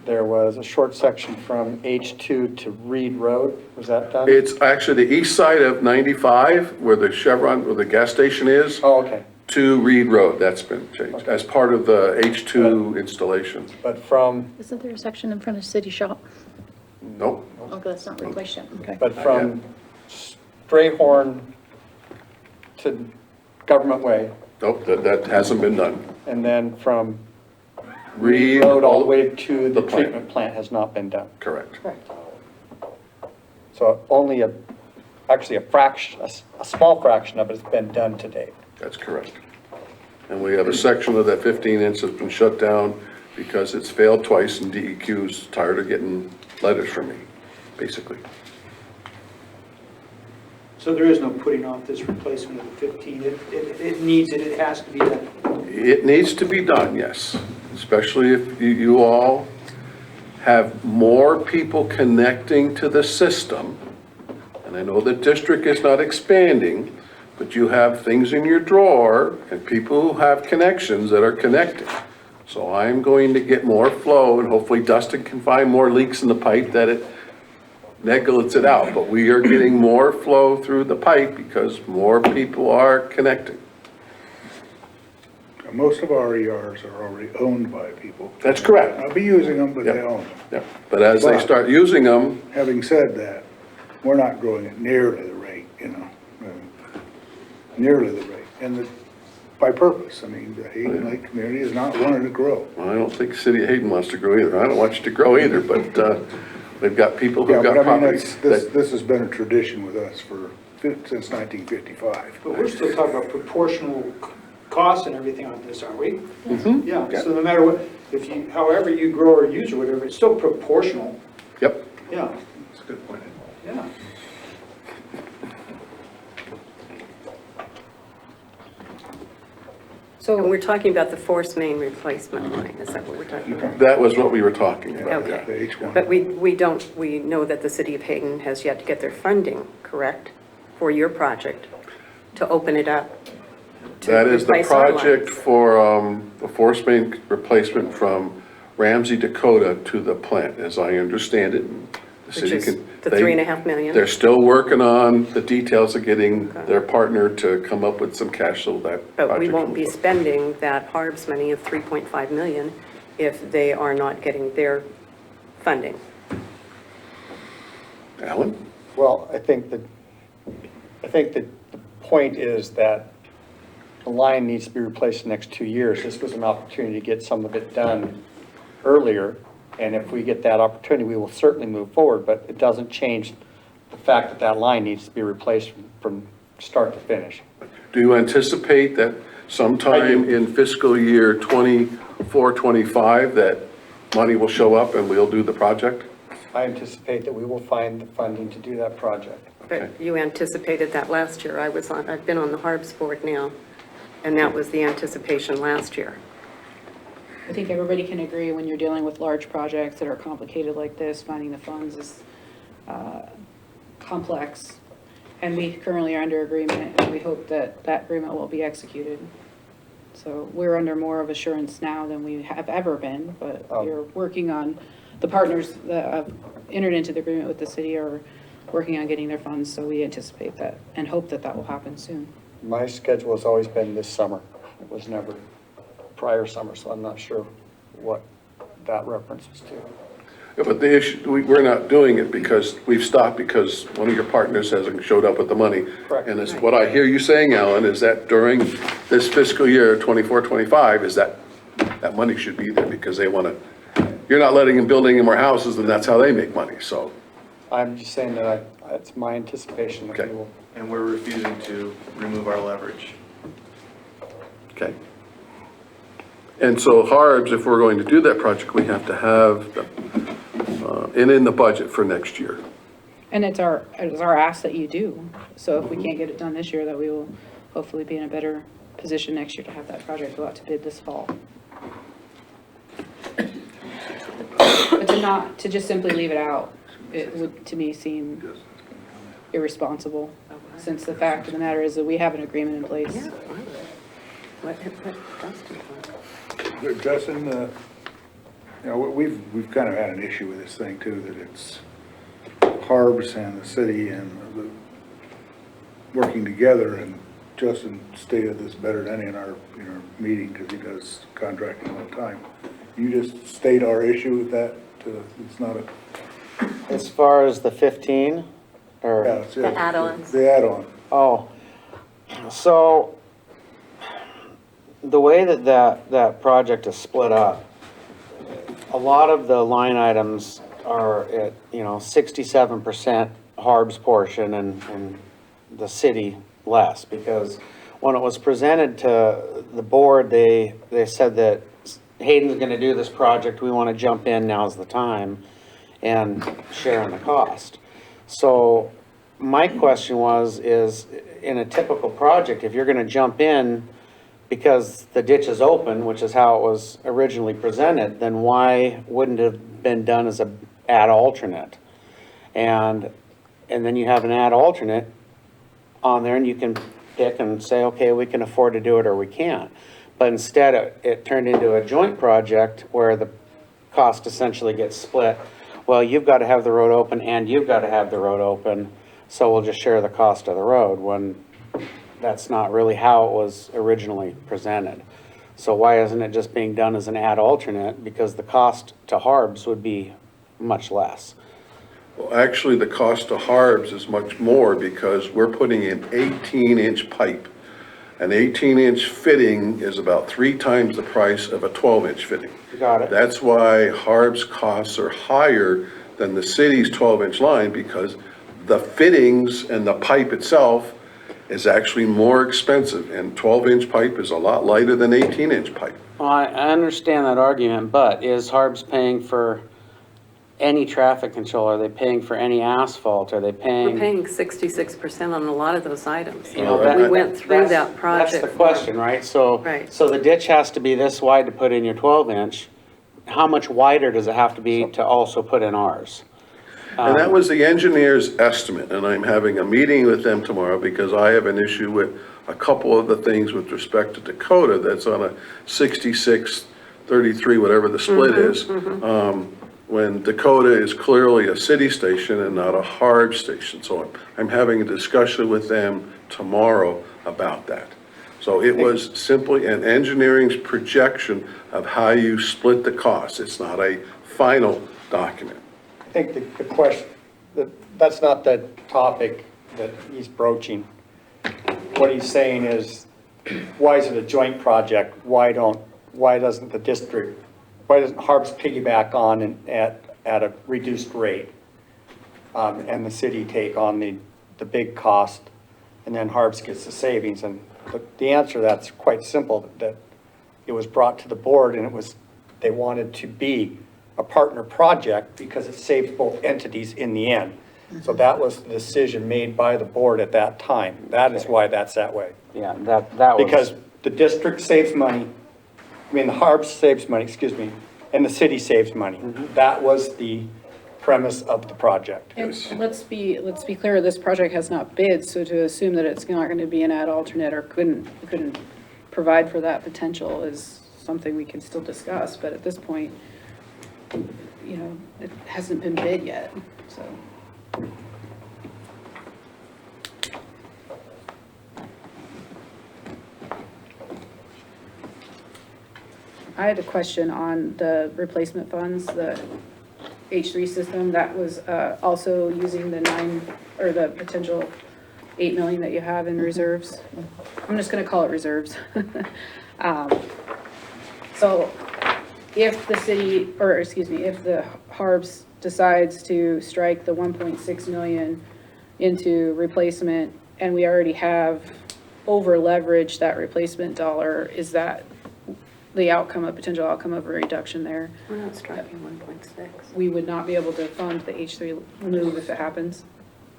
There was a short section from H2 to Reed Road. Was that done? It's actually the east side of 95, where the Chevron, where the gas station is, Oh, okay. to Reed Road. That's been changed as part of the H2 installation. But from, Isn't there a section in front of City Shop? Nope. Oh, that's not replaced yet, okay. but from Strayhorn to Government Way, Nope, that hasn't been done. and then from Reed Road all the way to the the plant. treatment plant has not been done. Correct. So only actually a fraction, a small fraction of it has been done to date. That's correct. And we have a section of that 15-inch that's been shut down because it's failed twice and DEQ's tired of getting letters from me, basically. So there is no putting off this replacement of the 15. It needs it, it has to be done. It needs to be done, yes, especially if you all have more people connecting to the system. And I know the district is not expanding, but you have things in your drawer and people who have connections that are connected. So I'm going to get more flow, and hopefully Dustin can find more leaks in the pipe that it neglects it out. But we are getting more flow through the pipe because more people are connecting. Most of our ERs are already owned by people. That's correct. I'll be using them, but they Yep. own them. Yeah, but as they start using them, Having said that, we're not growing at nearly the rate, nearly the rate, and by purpose. I mean, the Hayden Lake community is not wanting to grow. well, I don't think the city of Hayden wants to grow either. I don't want you to grow either, but they've got people Yeah, who've got but I mean, properties. this has been a tradition with us since 1955. But we're still talking about proportional costs and everything on this, aren't we? Mhm. Yeah, so no matter what, however you grow or use or whatever, it's still proportional. Yep. Yeah, That's a good point. yeah. And we're talking about the force main replacement line, is that what we're talking about? That was what we were talking about, yeah. Okay. The H1. But we know that the city of Hayden has yet to get their funding, correct, for your project, to open it up? to That is the replace our project lines. for the force main replacement from Ramsey, Dakota to the plant, as I understand it. The Which city is can- the they- 3.5 million? They're still working on the details of getting their partner to come up with some cash so that But we project won't will be go. spending that HARBS money of 3.5 million if they are not getting their funding. Alan? Well, I think that the point is that the line needs to be replaced in the next 2 years. This was an opportunity to get some of it done earlier, and if we get that opportunity, we will certainly move forward, but it doesn't change the fact that that line needs to be replaced from start to finish. Do you anticipate that sometime in fiscal year 24, 25, that money will show up and we'll do the project? I anticipate that we will find the funding to do that project. But you anticipated that last year. I've been on the HARBS board now, and that was the anticipation last year. I think everybody can agree when you're dealing with large projects that are complicated like this, finding the funds is complex. And we currently are under agreement, and we hope that that agreement will be executed. So we're under more of assurance now than we have ever been, but we're working on, the partners that have entered into the agreement with the city are working on getting their funds, so we anticipate that and hope that that will happen soon. My schedule has always been this summer. It was never prior summer, so I'm not sure what that references to. Yeah, but the issue, we're not doing it because we've stopped because one of your partners hasn't showed up with the money. Correct. And it's, what I hear you saying, Alan, is that during this fiscal year, 24-25, is that money should be there because they want to, you're not letting them build any more houses, and that's how they make money, so. I'm just saying that it's my anticipation that we Okay. will. And we're refusing to remove our leverage. Okay. And so HARBS, if we're going to do that project, we have to have, and in the budget for next year. And it's our ask that you do. So if we can't get it done this year, that we will hopefully be in a better position next year to have that project go out to bid this fall. But to just simply leave it out, it would, to me, seem irresponsible, since the fact of the matter is that we have an agreement in place. Yeah, what Dustin thought. Justin, you know, we've kind of had an issue with this thing too, that it's HARBS and the city and working together, and Justin stated this better than any in our meeting, because he does contracting all the time. You just state our issue with that, it's not a... As far as the 15, or? Yeah, it's- The add-ons. The add-on. Oh, so the way that project is split up, a lot of the line items are at, 67% HARB's portion and the city less, because when it was presented to the board, they said that Hayden's gonna do this project, we wanna jump in, now's the time, and share in the cost. So my question is in a typical project, if you're gonna jump in because the ditch is open, which is how it was originally presented, then why wouldn't it have been done as a add alternate? And then you have an add alternate on there, and you can pick and say, okay, we can afford to do it or we can't. But instead, it turned into a joint project where the cost essentially gets split. Well, you've got to have the road open and you've got to have the road open, so we'll just share the cost of the road, when that's not really how it was originally presented. So why isn't it just being done as an add alternate? Because the cost to HARBS would be much less. Well, actually, the cost to HARBS is much more because we're putting in 18-inch pipe. An 18-inch fitting is about 3 times the price of a 12-inch fitting. Got it. That's why HARB's costs are higher than the city's 12-inch line, because the fittings and the pipe itself is actually more expensive, and 12-inch pipe is a lot lighter than 18-inch pipe. Well, I understand that argument, but is HARBS paying for any traffic control? Are they paying for any asphalt? Are they paying? We're paying 66% on a lot of those items. You know, We went through that project. That's the question, right? So, Right. so the ditch has to be this wide to put in your 12-inch. How much wider does it have to be to also put in ours? And that was the engineer's estimate, and I'm having a meeting with them tomorrow because I have an issue with a couple of the things with respect to Dakota that's on a 66-33, whatever the split is. When Dakota is clearly a city station and not a HARB station. So I'm having a discussion with them tomorrow about that. So it was simply an engineering's projection of how you split the cost. It's not a final document. I think the question, that's not the topic that he's broaching. What he's saying is, why is it a joint project? Why doesn't HARBS piggyback on and at a reduced rate? And the city take on the big cost, and then HARBS gets the savings. And the answer to that's quite simple, that it was brought to the board and they wanted to be a partner project because it saves both entities in the end. So that was the decision made by the board at that time. That is why that's that way. Yeah, that was. Because the district saves money, the HARBS saves money, excuse me, and the city saves money. That was the premise of the project. And let's be clear, this project has not bid, so to assume that it's not going to be an add alternate or couldn't provide for that potential is something we can still discuss, but at this point, it hasn't been bid yet, so. I had a question on the replacement funds, the H3 system that was also using the the potential 8 million that you have in reserves. I'm just gonna call it reserves. So if the city, or excuse me, if the HARBS decides to strike the 1.6 million into replacement and we already have over leveraged that replacement dollar, is that the outcome, a potential outcome of a reduction there? We're not striking 1.6. We would not be able to fund the H3 move if it happens?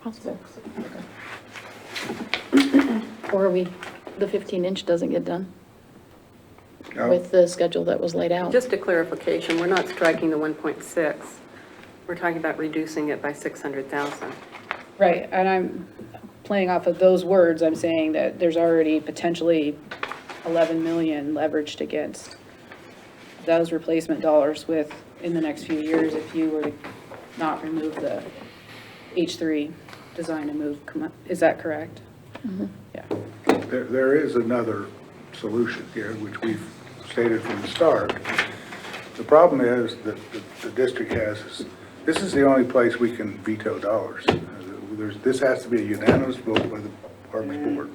Possible. Or the 15-inch doesn't get done No. with the schedule that was laid out. Just a clarification, we're not striking the 1.6. We're talking about reducing it by 600,000. Right, and I'm playing off of those words, I'm saying that there's already potentially 11 million leveraged against those replacement dollars in the next few years if you were to not remove the H3 design and move, is that correct? Yeah. There is another solution here, which we've stated from the start. The problem is that the district this is the only place we can veto dollars. This has to be a unanimous vote by the HARBS board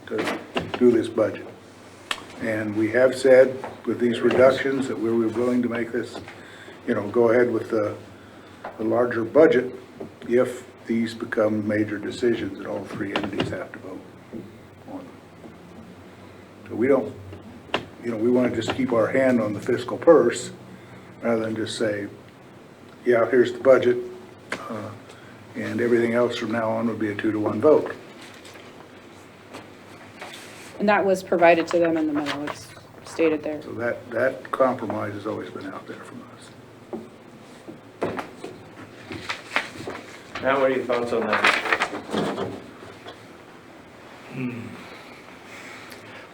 to do this budget. And we have said with these reductions that we were willing to make this, go ahead with the larger budget if these become major decisions that all three entities have to vote on. So we don't, we want to just keep our hand on the fiscal purse rather than just say, yeah, here's the budget, and everything else from now on would be a 2-to-1 vote. And that was provided to them in the memo, it's stated there. So that compromise has always been out there from us. Matt, what are your thoughts on that?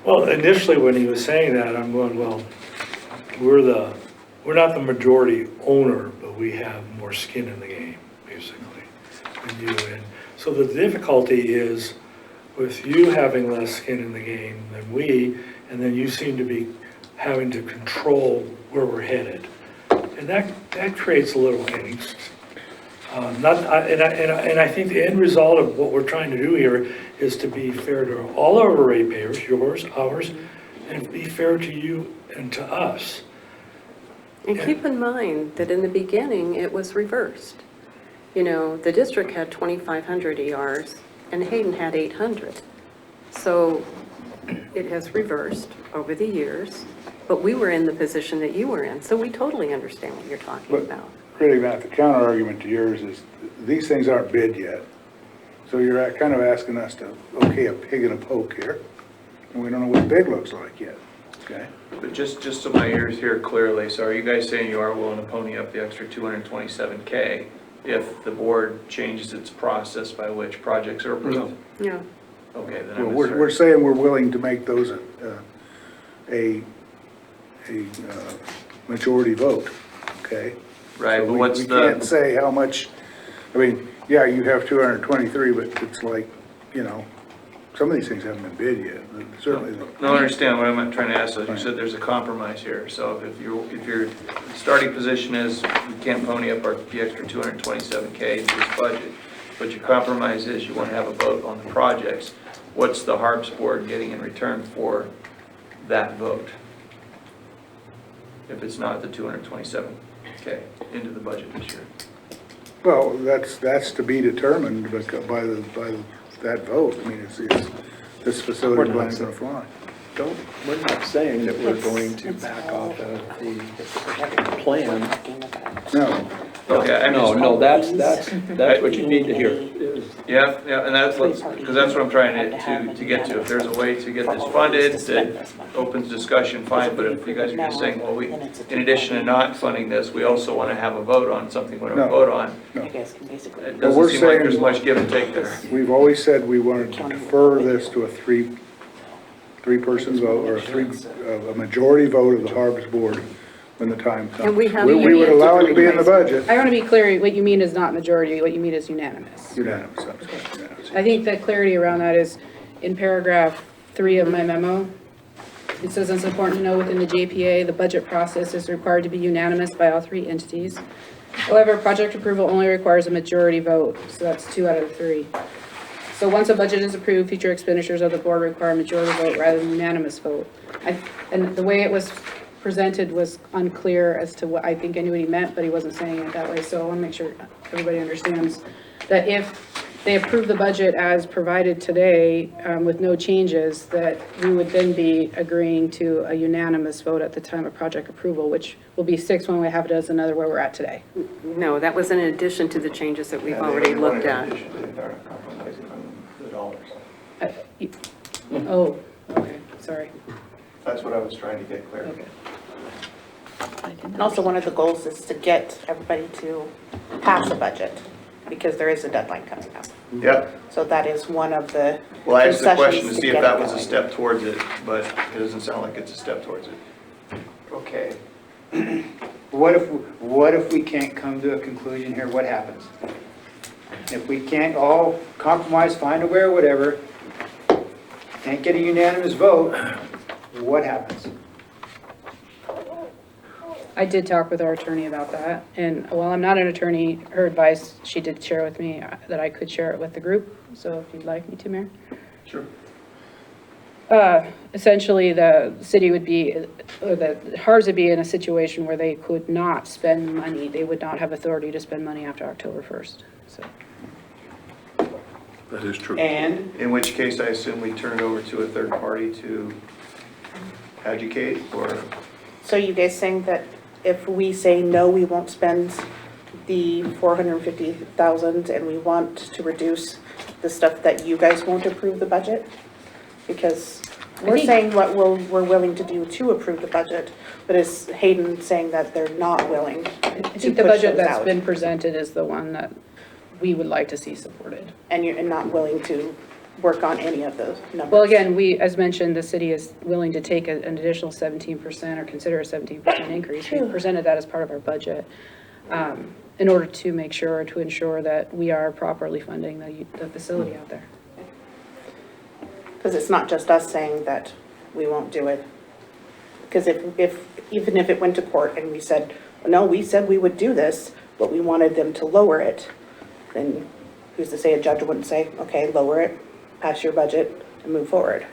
Well, initially, when he was saying that, I'm going, well, we're not the majority owner, but we have more skin in the game, basically, than you. And so the difficulty is with you having less skin in the game than we, and then you seem to be having to control where we're headed. And that creates a little angst. And I think the end result of what we're trying to do here is to be fair to all our ratepayers, yours, ours, and be fair to you and to us. And keep in mind that in the beginning, it was reversed. The district had 2,500 ERs and Hayden had 800. So it has reversed over the years, but we were in the position that you were in. So we totally understand what you're talking about. Really, Matt, the counter argument to yours is these things aren't bid yet. So you're kind of asking us to, okay, a pig in a poke here, and we don't know what big looks like yet, okay? But just so my ears hear clearly, so are you guys saying you are willing to pony up the extra 227K if the board changes its process by which projects are approved? Yeah. Okay, then Well, I'm we're saying we're willing to make those a majority vote, okay? Right, So but what's we the? can't say how much, yeah, you have 223, but it's like, some of these things haven't been bid yet, certainly. No, I understand. What I'm trying to ask is, you said there's a compromise here. So if your starting position is we can't pony up the extra 227K into this budget, but your compromise is you want to have a vote on the projects, what's the HARBS board getting in return for that vote? If it's not the 227K into the budget this year. Well, that's to be determined by that vote. This facility plan's gonna fly. We're not saying that we're going to back off of the plan. No, Okay, No, that's what you need to hear is. Yeah, and that's because that's what I'm trying to get to. If there's a way to get this funded that opens discussion, fine, but if you guys are just saying, well, in addition to not funding this, we also want to have a vote on something we're going to vote on. no. It But doesn't we're seem like there's saying- much give and take there. We've always said we wanted to defer this to a three-person vote, or a majority vote of the HARBS board when the time comes. And we have We would allow it to be in the budget. I want to be clear, what you mean is not majority, what you mean is unanimous. Unanimous, I'm sorry, unanimous. I think the clarity around that is in paragraph 3 of my memo, It says it's important to know within the JPA, the budget process is required to be unanimous by all three entities. However, project approval only requires a majority vote, so that's 2 out of 3. So once a budget is approved, future expenditures of the board require a majority vote rather than unanimous vote. And the way it was presented was unclear as to what I think I knew what he meant, but he wasn't saying it that way. So I want to make sure everybody understands that if they approve the budget as provided today with no changes, that we would then be agreeing to a unanimous vote at the time of project approval, which will be 6 one way, half a dozen another where we're at today. No, that was in addition to the changes that we've already looked at. Oh, okay, sorry. That's what I was trying to get clear. Okay. And also one of the goals is to get everybody to pass a budget, because there is a deadline coming up. Yep. So that is one of the Well, I asked the question to concessions see if get that it was a going. step towards it, but it doesn't sound like it's a step towards it. Okay. What if we can't come to a conclusion here, what happens? If we can't all compromise, find a way or whatever, can't get a unanimous vote, what happens? I did talk with our attorney about that, and while I'm not an attorney, her advice, she did share with me that I could share it with the group, so if you'd like me to, Mayor. Sure. Essentially, the city would be, or the HARSB would be in a situation where they could not spend money, they would not have authority to spend money after October 1st, so. That is true. And In which case, I assume we turn it over to a third party to educate, or, So you guys saying that if we say no, we won't spend the 450,000 and we want to reduce the stuff that you guys won't approve the budget? Because we're saying what we're willing to do to approve the budget, but is Hayden saying that they're not willing I to think the push budget those that's out? been presented is the one that we would like to see supported. And you're not willing to work on any of those numbers? Well, again, we, as mentioned, the city is willing to take an additional 17% or consider a 17% increase. We presented that as part of our budget in order to make sure, to ensure that we are properly funding the facility out there. Because it's not just us saying that we won't do it. Because even if it went to court and we said, no, we said we would do this, but we wanted them to lower it, then who's to say a judge wouldn't say, okay, lower it, pass your budget, and move forward?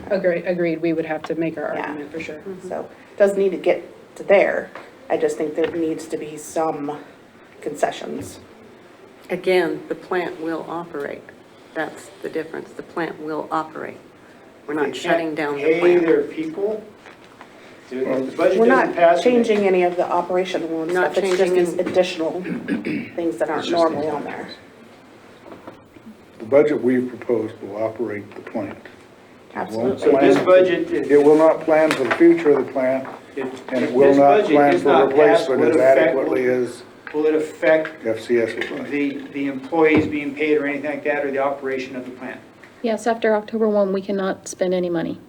Agreed, we would have to make our Yeah. argument for sure. So it doesn't need to get to there. I just think there needs to be some concessions. Again, the plant will operate. That's the difference. The plant will operate. We're not shutting down the Pay plant. their people? The budget We're doesn't not pass. changing any of the operational and Not stuff. It's just changing these additional things that aren't normally on there. The budget we've proposed will operate the plant. Absolutely. So this budget, It will not plan for the future of the plant, and it will this not budget plan is for not passed, replacement will as it affect- adequately as will it affect FCS would like. the employees being paid or anything like that, or the operation of the plant? Yes, after October 1, we cannot spend any money.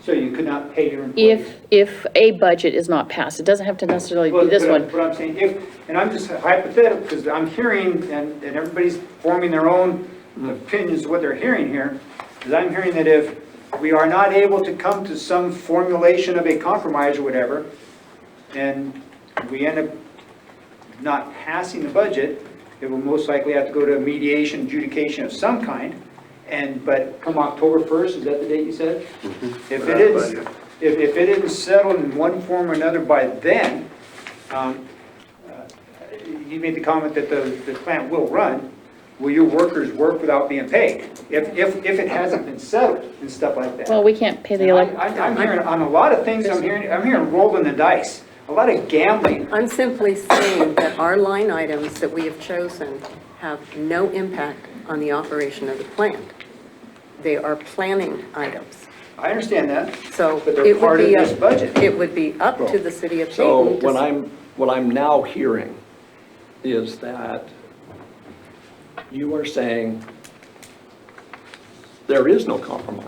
So you could not pay your employees? If a budget is not passed, it doesn't have to necessarily Well, be this one. But I'm saying and I'm just hypothetical, because I'm hearing, and everybody's forming their own opinions of what they're hearing here, is I'm hearing that if we are not able to come to some formulation of a compromise or whatever, and we end up not passing the budget, it will most likely have to go to a mediation adjudication of some kind, but come October 1st, is that the date you said? If it is, if it isn't settled in one form or another by then, you made the comment that the plant will run, will your workers work without being paid? If it hasn't been settled and stuff like that. Well, we can't pay the I'm hearing, on a lot of things, I'm hearing rolling the dice, a lot of gambling. I'm simply saying that our line items that we have chosen have no impact on the operation of the plant. They are planning items. I understand that. So But they're it would part of be this up, budget. it would be up to the city of So Hayden to what I'm now hearing is that you are saying there is no compromise.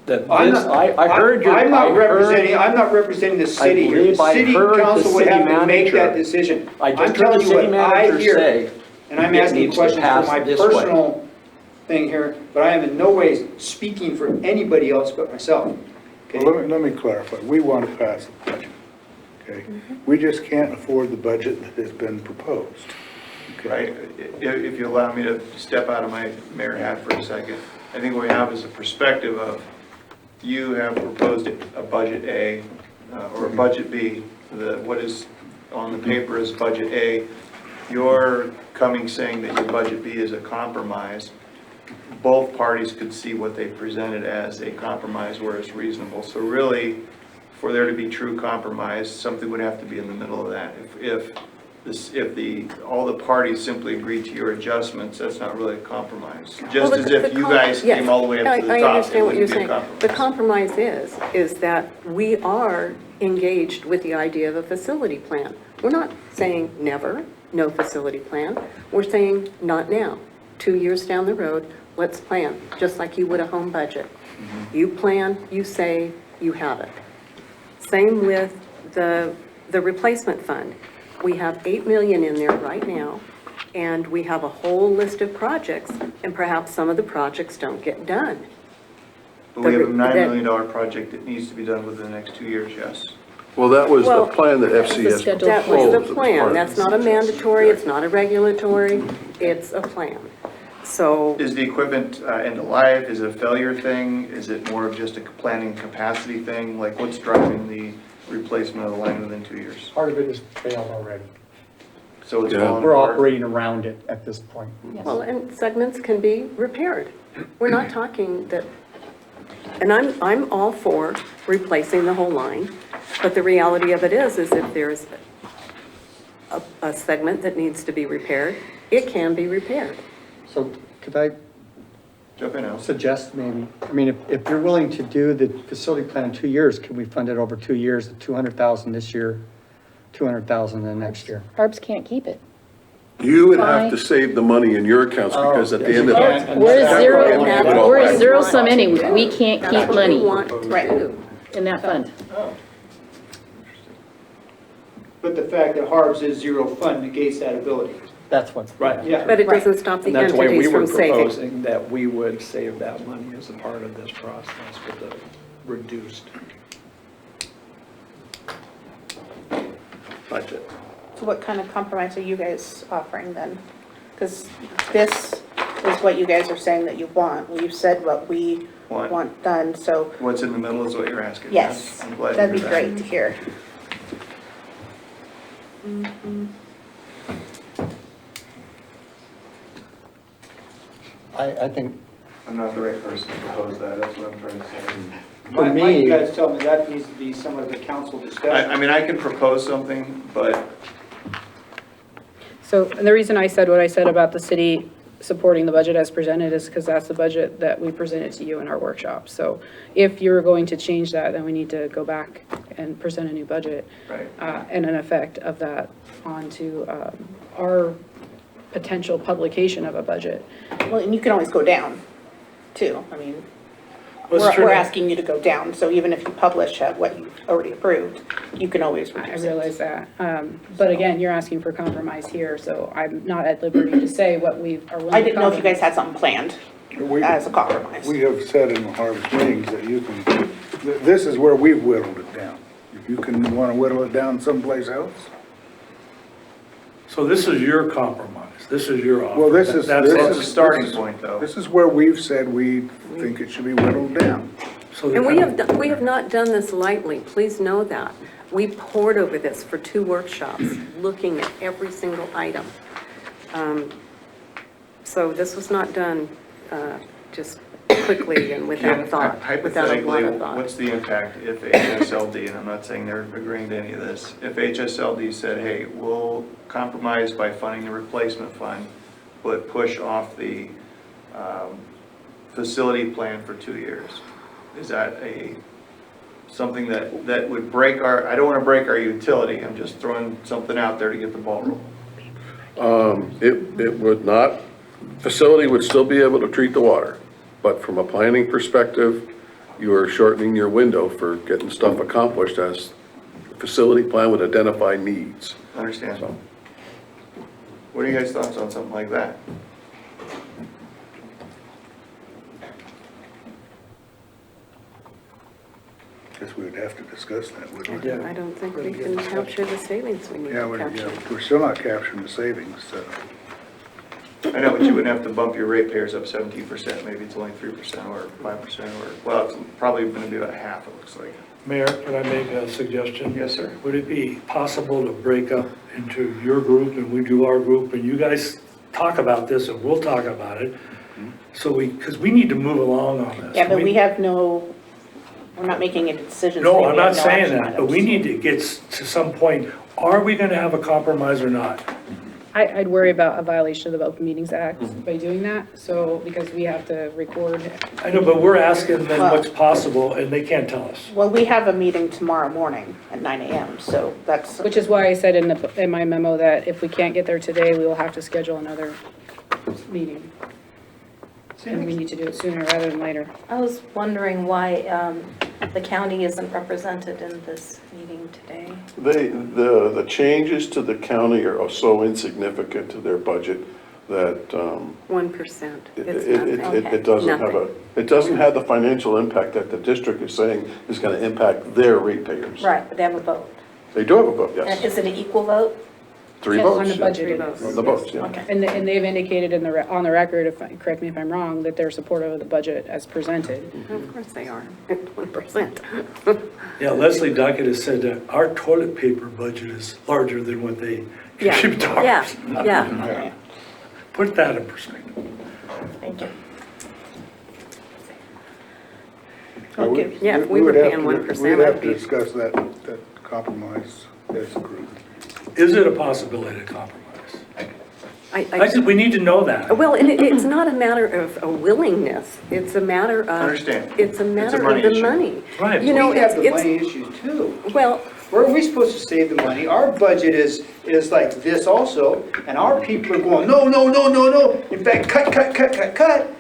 That I'm this, not- I heard your. I'm not I heard- I'm not representing the city here. believe The I city heard the council would city have to make manager. that decision. I just I'm heard telling the you city what I manager hear, say. and I'm it asking needs to questions for pass my this way. personal thing here, but I am in no way speaking for anybody else but myself. Well, let me clarify. We want to pass the budget, okay? We just can't afford the budget that has been proposed. Okay? Right? If you allow me to step out of my mayor hat for a second, I think what we have is a perspective of, you have proposed a budget A or a budget B. What is on the paper is budget A. You're coming saying that your budget B is a compromise. Both parties could see what they presented as a compromise where it's reasonable. So really, for there to be true compromise, something would have to be in the middle of that. If all the parties simply agreed to your adjustments, that's not really a compromise. Just as if you guys came all the way up to the I top, it understand what you're wouldn't be a saying. The compromise. compromise is that we are engaged with the idea of a facility plan. We're not saying never, no facility plan. We're saying not now. 2 years down the road, let's plan, just like you would a home budget. You plan, you save, you have it. Same with the replacement fund. We have 8 million in there right now, and we have a whole list of projects, and perhaps some of the projects don't get done. But we have a $9 million project that needs to be done within the next 2 years, yes. Well, that was the Well, plan that FCS proposed. That was the as plan. part of That's it. not a mandatory, it's not a regulatory, it's a plan. So, Is the equipment end of life? Is it a failure thing? Is it more of just a planning capacity thing? Like, what's driving the replacement of the line within 2 years? Part of it is failed already. So it's Yeah. falling We're apart. operating around it at this point. well, and segments can be repaired. We're not talking that, and I'm all for replacing the whole line, but the reality of it is if there's a segment that needs to be repaired, it can be repaired. So could I Jump in, Al. suggest maybe, I mean, if you're willing to do the facility plan in 2 years, can we fund it over 2 years, 200,000 this year, 200,000 the next year? HARSB can't keep it. You would have to save the money in your accounts because at the end of it. We're a zero, Give it all we're a back. zero sum anyway. We can't That's keep what we money want to do. in that fund. But the fact that HARBS is zero fund negates that ability. That's what. Right. Yeah. But it doesn't stop the And that's why we entities were from saving. proposing that we would save that money as a part of this process with the reduced budget. So what kind of compromise are you guys offering then? Because this is what you guys are saying that you want. We've said what we Want. want done, so What's in the middle is what you're asking. yes, I'm glad to that'd be hear that. great to hear. I think, I'm not the right person to propose that, that's what I'm trying to say. for Why me, you guys tell me that needs to be some of the council discussion? I mean, I can propose something, but So, and the reason I said what I said about the city supporting the budget as presented is because that's the budget that we presented to you in our workshop. So if you're going to change that, then we need to go back and present a new budget. Right. And an effect of that onto our potential publication of a budget. Well, and you can always go down too. I mean, Let's turn we're it- asking you to go down, so even if you publish what you've already approved, you can always I reduce it. realize that. But again, you're asking for compromise here, so I'm not at liberty to say what we are willing to I didn't know if you compromise. guys had something planned We- as a compromise. We have said in the harvest meetings that you can, this is where we've whittled it down. If you can want to whittle it down someplace else, So this is your compromise, this is your offer. well, this is, That's- this it's a is. starting point, though. This is where we've said we think it should be whittled down. So And we have not done this lightly, please know that. We pored over this for 2 workshops, looking at every single item. So this was not done just quickly and without thought, without a lot Hypothetically, of thought. what's the impact if HSLD, and I'm not saying they're agreeing to any of this, if HSLD said, hey, we'll compromise by funding the replacement fund, but push off the facility plan for 2 years? Is that something that would break I don't want to break our utility, I'm just throwing something out there to get the ball rolling. It would not, facility would still be able to treat the water, but from a planning perspective, you are shortening your window for getting stuff accomplished as the facility plan would identify needs. Understand? So, What are you guys' thoughts on something like that? Guess we would have to discuss that, wouldn't we? I don't think we can capture the savings we need Yeah, to capture. we're still not capturing the savings, so. I know, but you wouldn't have to bump your ratepayers up 17%, maybe it's only 3% or 5% or, well, it's probably gonna be about half, it looks like. Mayor, can I make a suggestion? Yes, sir. Would it be possible to break up into your group and we do our group, and you guys talk about this and we'll talk about it? So because we need to move along on this. Yeah, but we have no, we're not making any decisions. No, today. I'm We not have no saying action that, but we items. need to get to some point, are we gonna have a compromise or not? I'd worry about a violation of the Open Meetings Act by doing that, so, because we have to record. I know, but we're asking them what's possible and they can't tell us. Well, we have a meeting tomorrow morning at 9 AM, so that's, Which is why I said in my memo that if we can't get there today, we will have to schedule another meeting. And we need to do it sooner rather than later. I was wondering why the county isn't represented in this meeting today. The changes to the county are so insignificant to their budget that 1%, it it's nothing. it doesn't have Nothing. it doesn't have the financial impact that the district is saying is going to impact their ratepayers. Right, but they have a vote. They do have a vote, And yes. is it an equal vote? 3 Yes, votes. on the yeah. budget. Three it votes. is. On the votes, yeah. Okay. And they've indicated on the record, correct me if I'm wrong, that they're supportive of the budget as presented. Of course they are, 1%. Yeah, Leslie Duckett has said that our toilet paper budget is larger than what they Yeah, contribute to yeah, ours. yeah. Put that in perspective. Thank you. Okay, yeah, if we would were have paying to- 1%, We'd have I'd to be, discuss that compromise as a group. Is it a possibility to compromise? I, We need to know that. well, and it's not a matter of a willingness, it's a matter of. Understand. It's a matter of money the issue. money. Right. You know, We have the it's, money issue too. well, Where are we supposed to save the money? Our budget is like this also, and our people are going, no, no, no, no, no. In fact, cut.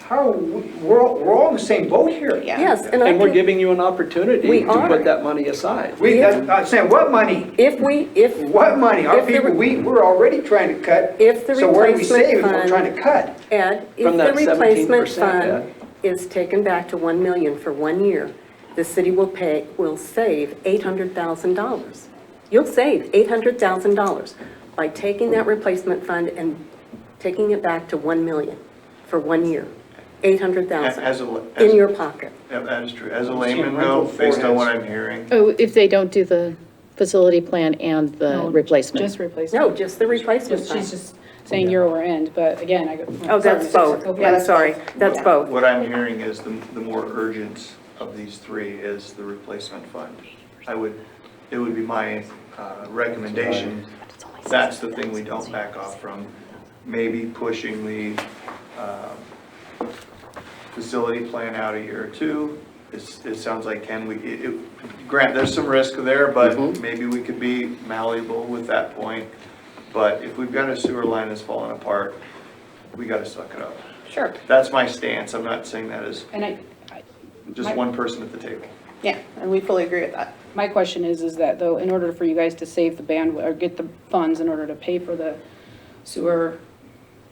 How, we're all in the same boat here. yes, and I And we're think giving you an opportunity We to are. put that money aside. I'm saying, what money? if What money? Our If the people, we're already trying to cut. If the So where do we replacement save if we're fund- trying to cut? Ed, if From the that replacement 17%, fund Ed. is taken back to 1 million for 1 year, the city will save $800,000. You'll save $800,000 by taking that replacement fund and taking it back to 1 million for 1 year. As $800,000 a, in your pocket. yeah, that is true. As a layman though, based on what I'm hearing, Oh, if they don't do the facility plan and the replacement. Just replacement. No, just the replacement She's fund. just saying year over end, but again, I go. Oh, that's both. Okay. I'm sorry, that's both. what I'm hearing is the more urgent of these three is the replacement fund. It would be my recommendation, that's the thing we don't back off from. Maybe pushing the facility plan out a year or two. It sounds like, grant, there's some risk there, but maybe we could be malleable with that point. But if we've got a sewer line that's falling apart, we gotta suck it up. sure, That's my stance. I'm not saying that as And just one person at the table. yeah, and we fully agree with that. my question is that though, in order for you guys to save the bandwidth or get the funds in order to pay for the sewer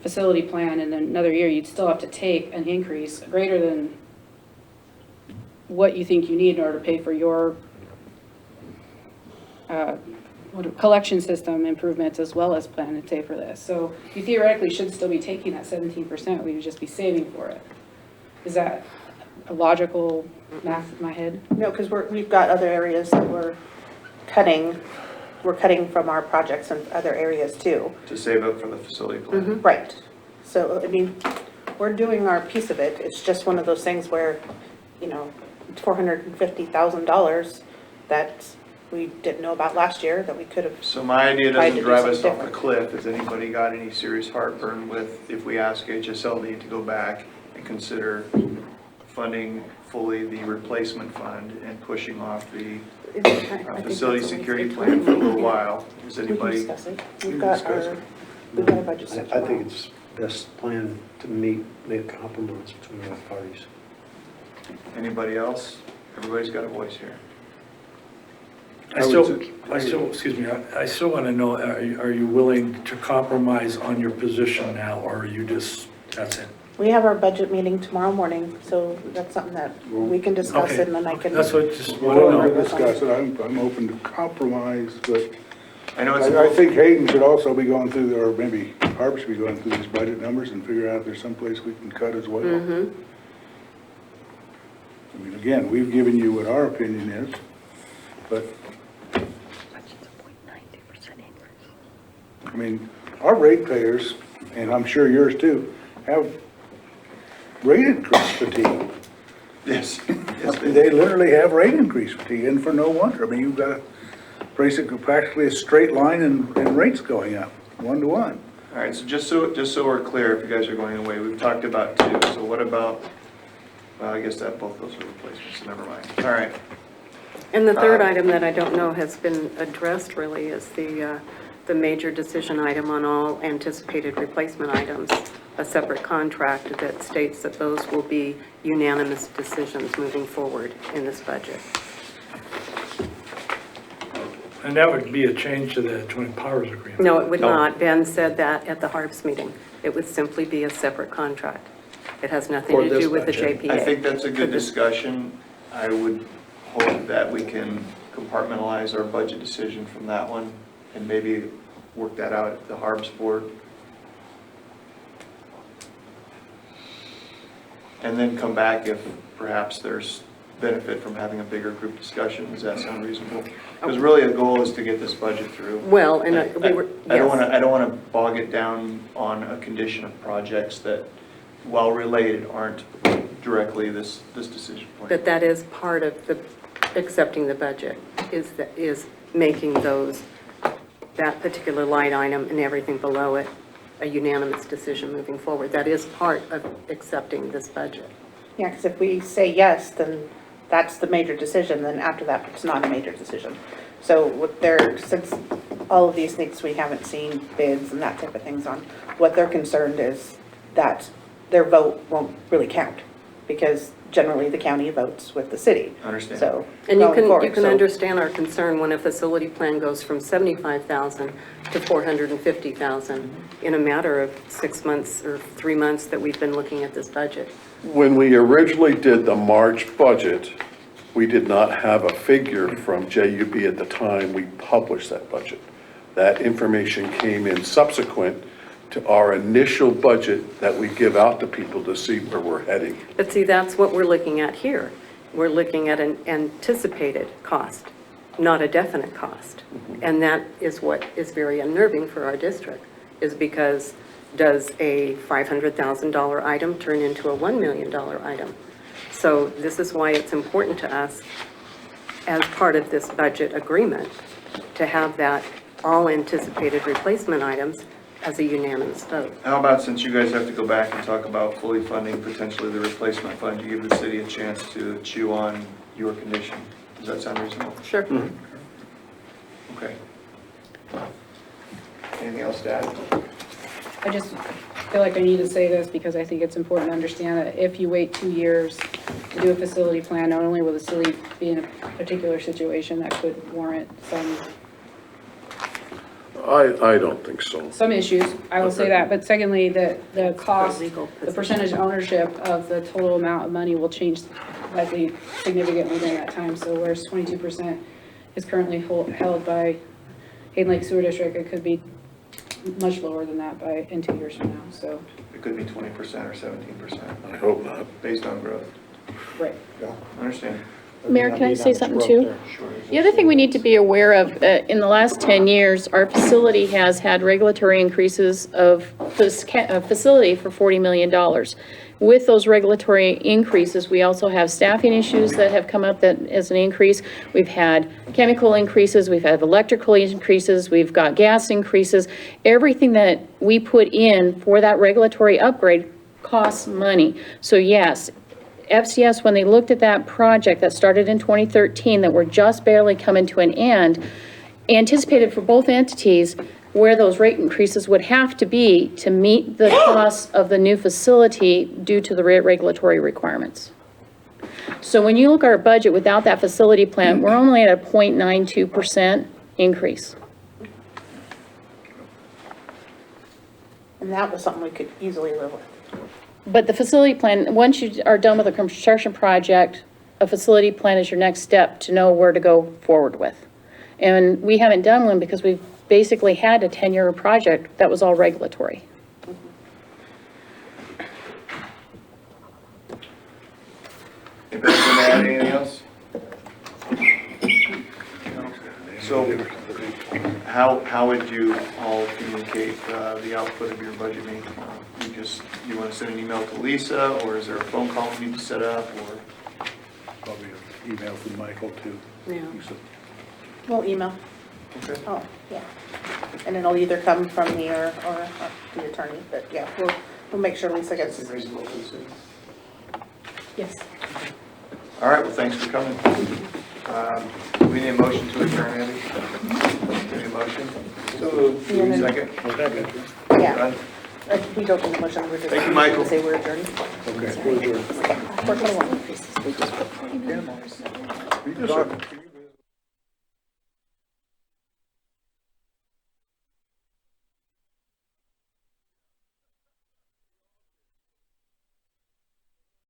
facility plan in another year, you'd still have to take an increase greater than what you think you need in order to pay for your collection system improvements as well as plan to pay for this. So you theoretically should still be taking that 17%, we would just be saving for it. Is that a logical math in my head? No, because we've got other areas that we're cutting from our projects in other areas too. To save up for the facility plan. Right. So, I mean, we're doing our piece of it. It's just one of those things where, you know, $450,000 that we didn't know about last year that we could have. So my idea Tried to doesn't do drive us something off the cliff. Has anybody got any serious heartburn with if we ask HSLD to go back and consider funding fully the replacement fund and pushing off the facility security plan for a little while? Is We can anybody? discuss it. We've got our budget set I think tomorrow. it's best plan to meet the compromise between both parties. Anybody else? Everybody's got a voice here. I still, excuse me, I still want to know, are you willing to compromise on your position now, or are you just, that's it? We have our budget meeting tomorrow morning, so that's something that we can discuss Okay. it, and then I can. That's what, just Well, what I we're know. going to discuss it. I'm open to compromise, but I know it's. I think Hayden should also be going through, or maybe HARSB should be going through these budget numbers and figure out if there's someplace we can cut as well. I mean, again, we've given you what our opinion is, but, I mean, our ratepayers, and I'm sure yours too, have rate increase fatigue. Yes. They literally have rate increase fatigue, and for no wonder. I mean, you've got basically practically a straight line and rates going up, 1-to-1. All right, so just so we're clear, if you guys are going away, we've talked about 2, so what about, well, I guess that both those are replacements, so never mind. All right, And the third item that I don't know has been addressed really is the major decision item on all anticipated replacement items, a separate contract that states that those will be unanimous decisions moving forward in this budget. And that would be a change to the Joint Powers Agreement. No, it would not. Ben said that at the HARPS meeting. It would simply be a separate contract. It has nothing For to this do with the budget. JPA. I think that's a good discussion. I would hope that we can compartmentalize our budget decision from that one and maybe work that out at the HARBS board. And then come back if perhaps there's benefit from having a bigger group discussion. Does that sound reasonable? Because really the goal is to get this budget through. Well, and we were, I don't yes. want to bog it down on a condition of projects that, while related, aren't directly this decision point. But that is part of the, accepting the budget, is making those, that particular line item and everything below it, a unanimous decision moving forward. That is part of accepting this budget. Yeah, because if we say yes, then that's the major decision, then after that, it's not a major decision. So what they're, since all of these things we haven't seen bids and that type of things on, what they're concerned is that their vote won't really count, because generally the county votes with the city. Understand. So. And you going can, forward, you can so- understand our concern when a facility plan goes from 75,000 to 450,000 in a matter of 6 months or 3 months that we've been looking at this budget. When we originally did the March budget, we did not have a figure from JUB at the time we published that budget. That information came in subsequent to our initial budget that we give out to people to see where we're heading. But see, that's what we're looking at here. We're looking at an anticipated cost, not a definite cost. And that is what is very unnerving for our district, is because does a $500,000 item turn into a $1 million item? So this is why it's important to us, as part of this budget agreement, to have that all anticipated replacement items as a unanimous vote. How about, since you guys have to go back and talk about fully funding potentially the replacement fund, you give the city a chance to chew on your condition? Does that sound reasonable? Sure. Okay. Anything else to add? I just feel like I need to say this because I think it's important to understand that if you wait 2 years to do a facility plan, not only will the city be in a particular situation that could warrant I don't think so. some issues, I will say that, but secondly, the cost, legal the percentage ownership of the total amount of money will change likely significantly during that time. So whereas 22% is currently held by Hayden Lake Sewer District, it could be much lower than that in 2 years from now, so. It could be 20% or 17%. I hope not. Based on growth. Right. I understand. Mayor, can I say something too? Sure. The other thing we need to be aware of, in the last 10 years, our facility has had regulatory increases of this facility for $40 million. With those regulatory increases, we also have staffing issues that have come up that as an increase. We've had chemical increases, we've had electrical increases, we've got gas increases. Everything that we put in for that regulatory upgrade costs money. So yes, FCS, when they looked at that project that started in 2013, that we're just barely coming to an end, anticipated for both entities where those rate increases would have to be to meet the costs of the new facility due to the regulatory requirements. So when you look at our budget without that facility plan, we're only at a 0.92% increase. And that was something we could easily live with. But the facility plan, once you are done with the construction project, a facility plan is your next step to know where to go forward with. And we haven't done one because we've basically had a 10-year project that was all regulatory. Anybody want to add anything else? So how would you all communicate the output of your budget meeting tomorrow? You want to send an email to Lisa, or is there a phone call we need to set up, or? Probably an email from Michael too. Yeah. We'll email. Okay. Oh, yeah. And it'll either come from me or the attorney, but yeah, we'll make sure Lisa gets. Yes. All right, well, thanks for coming. We need a motion to adjourn, Andy. Any motion? Second? Yeah. Done? We don't need a motion, we're just. Thank you, Michael. Say we're adjourned. Okay, we're adjourned. 4:21. You just-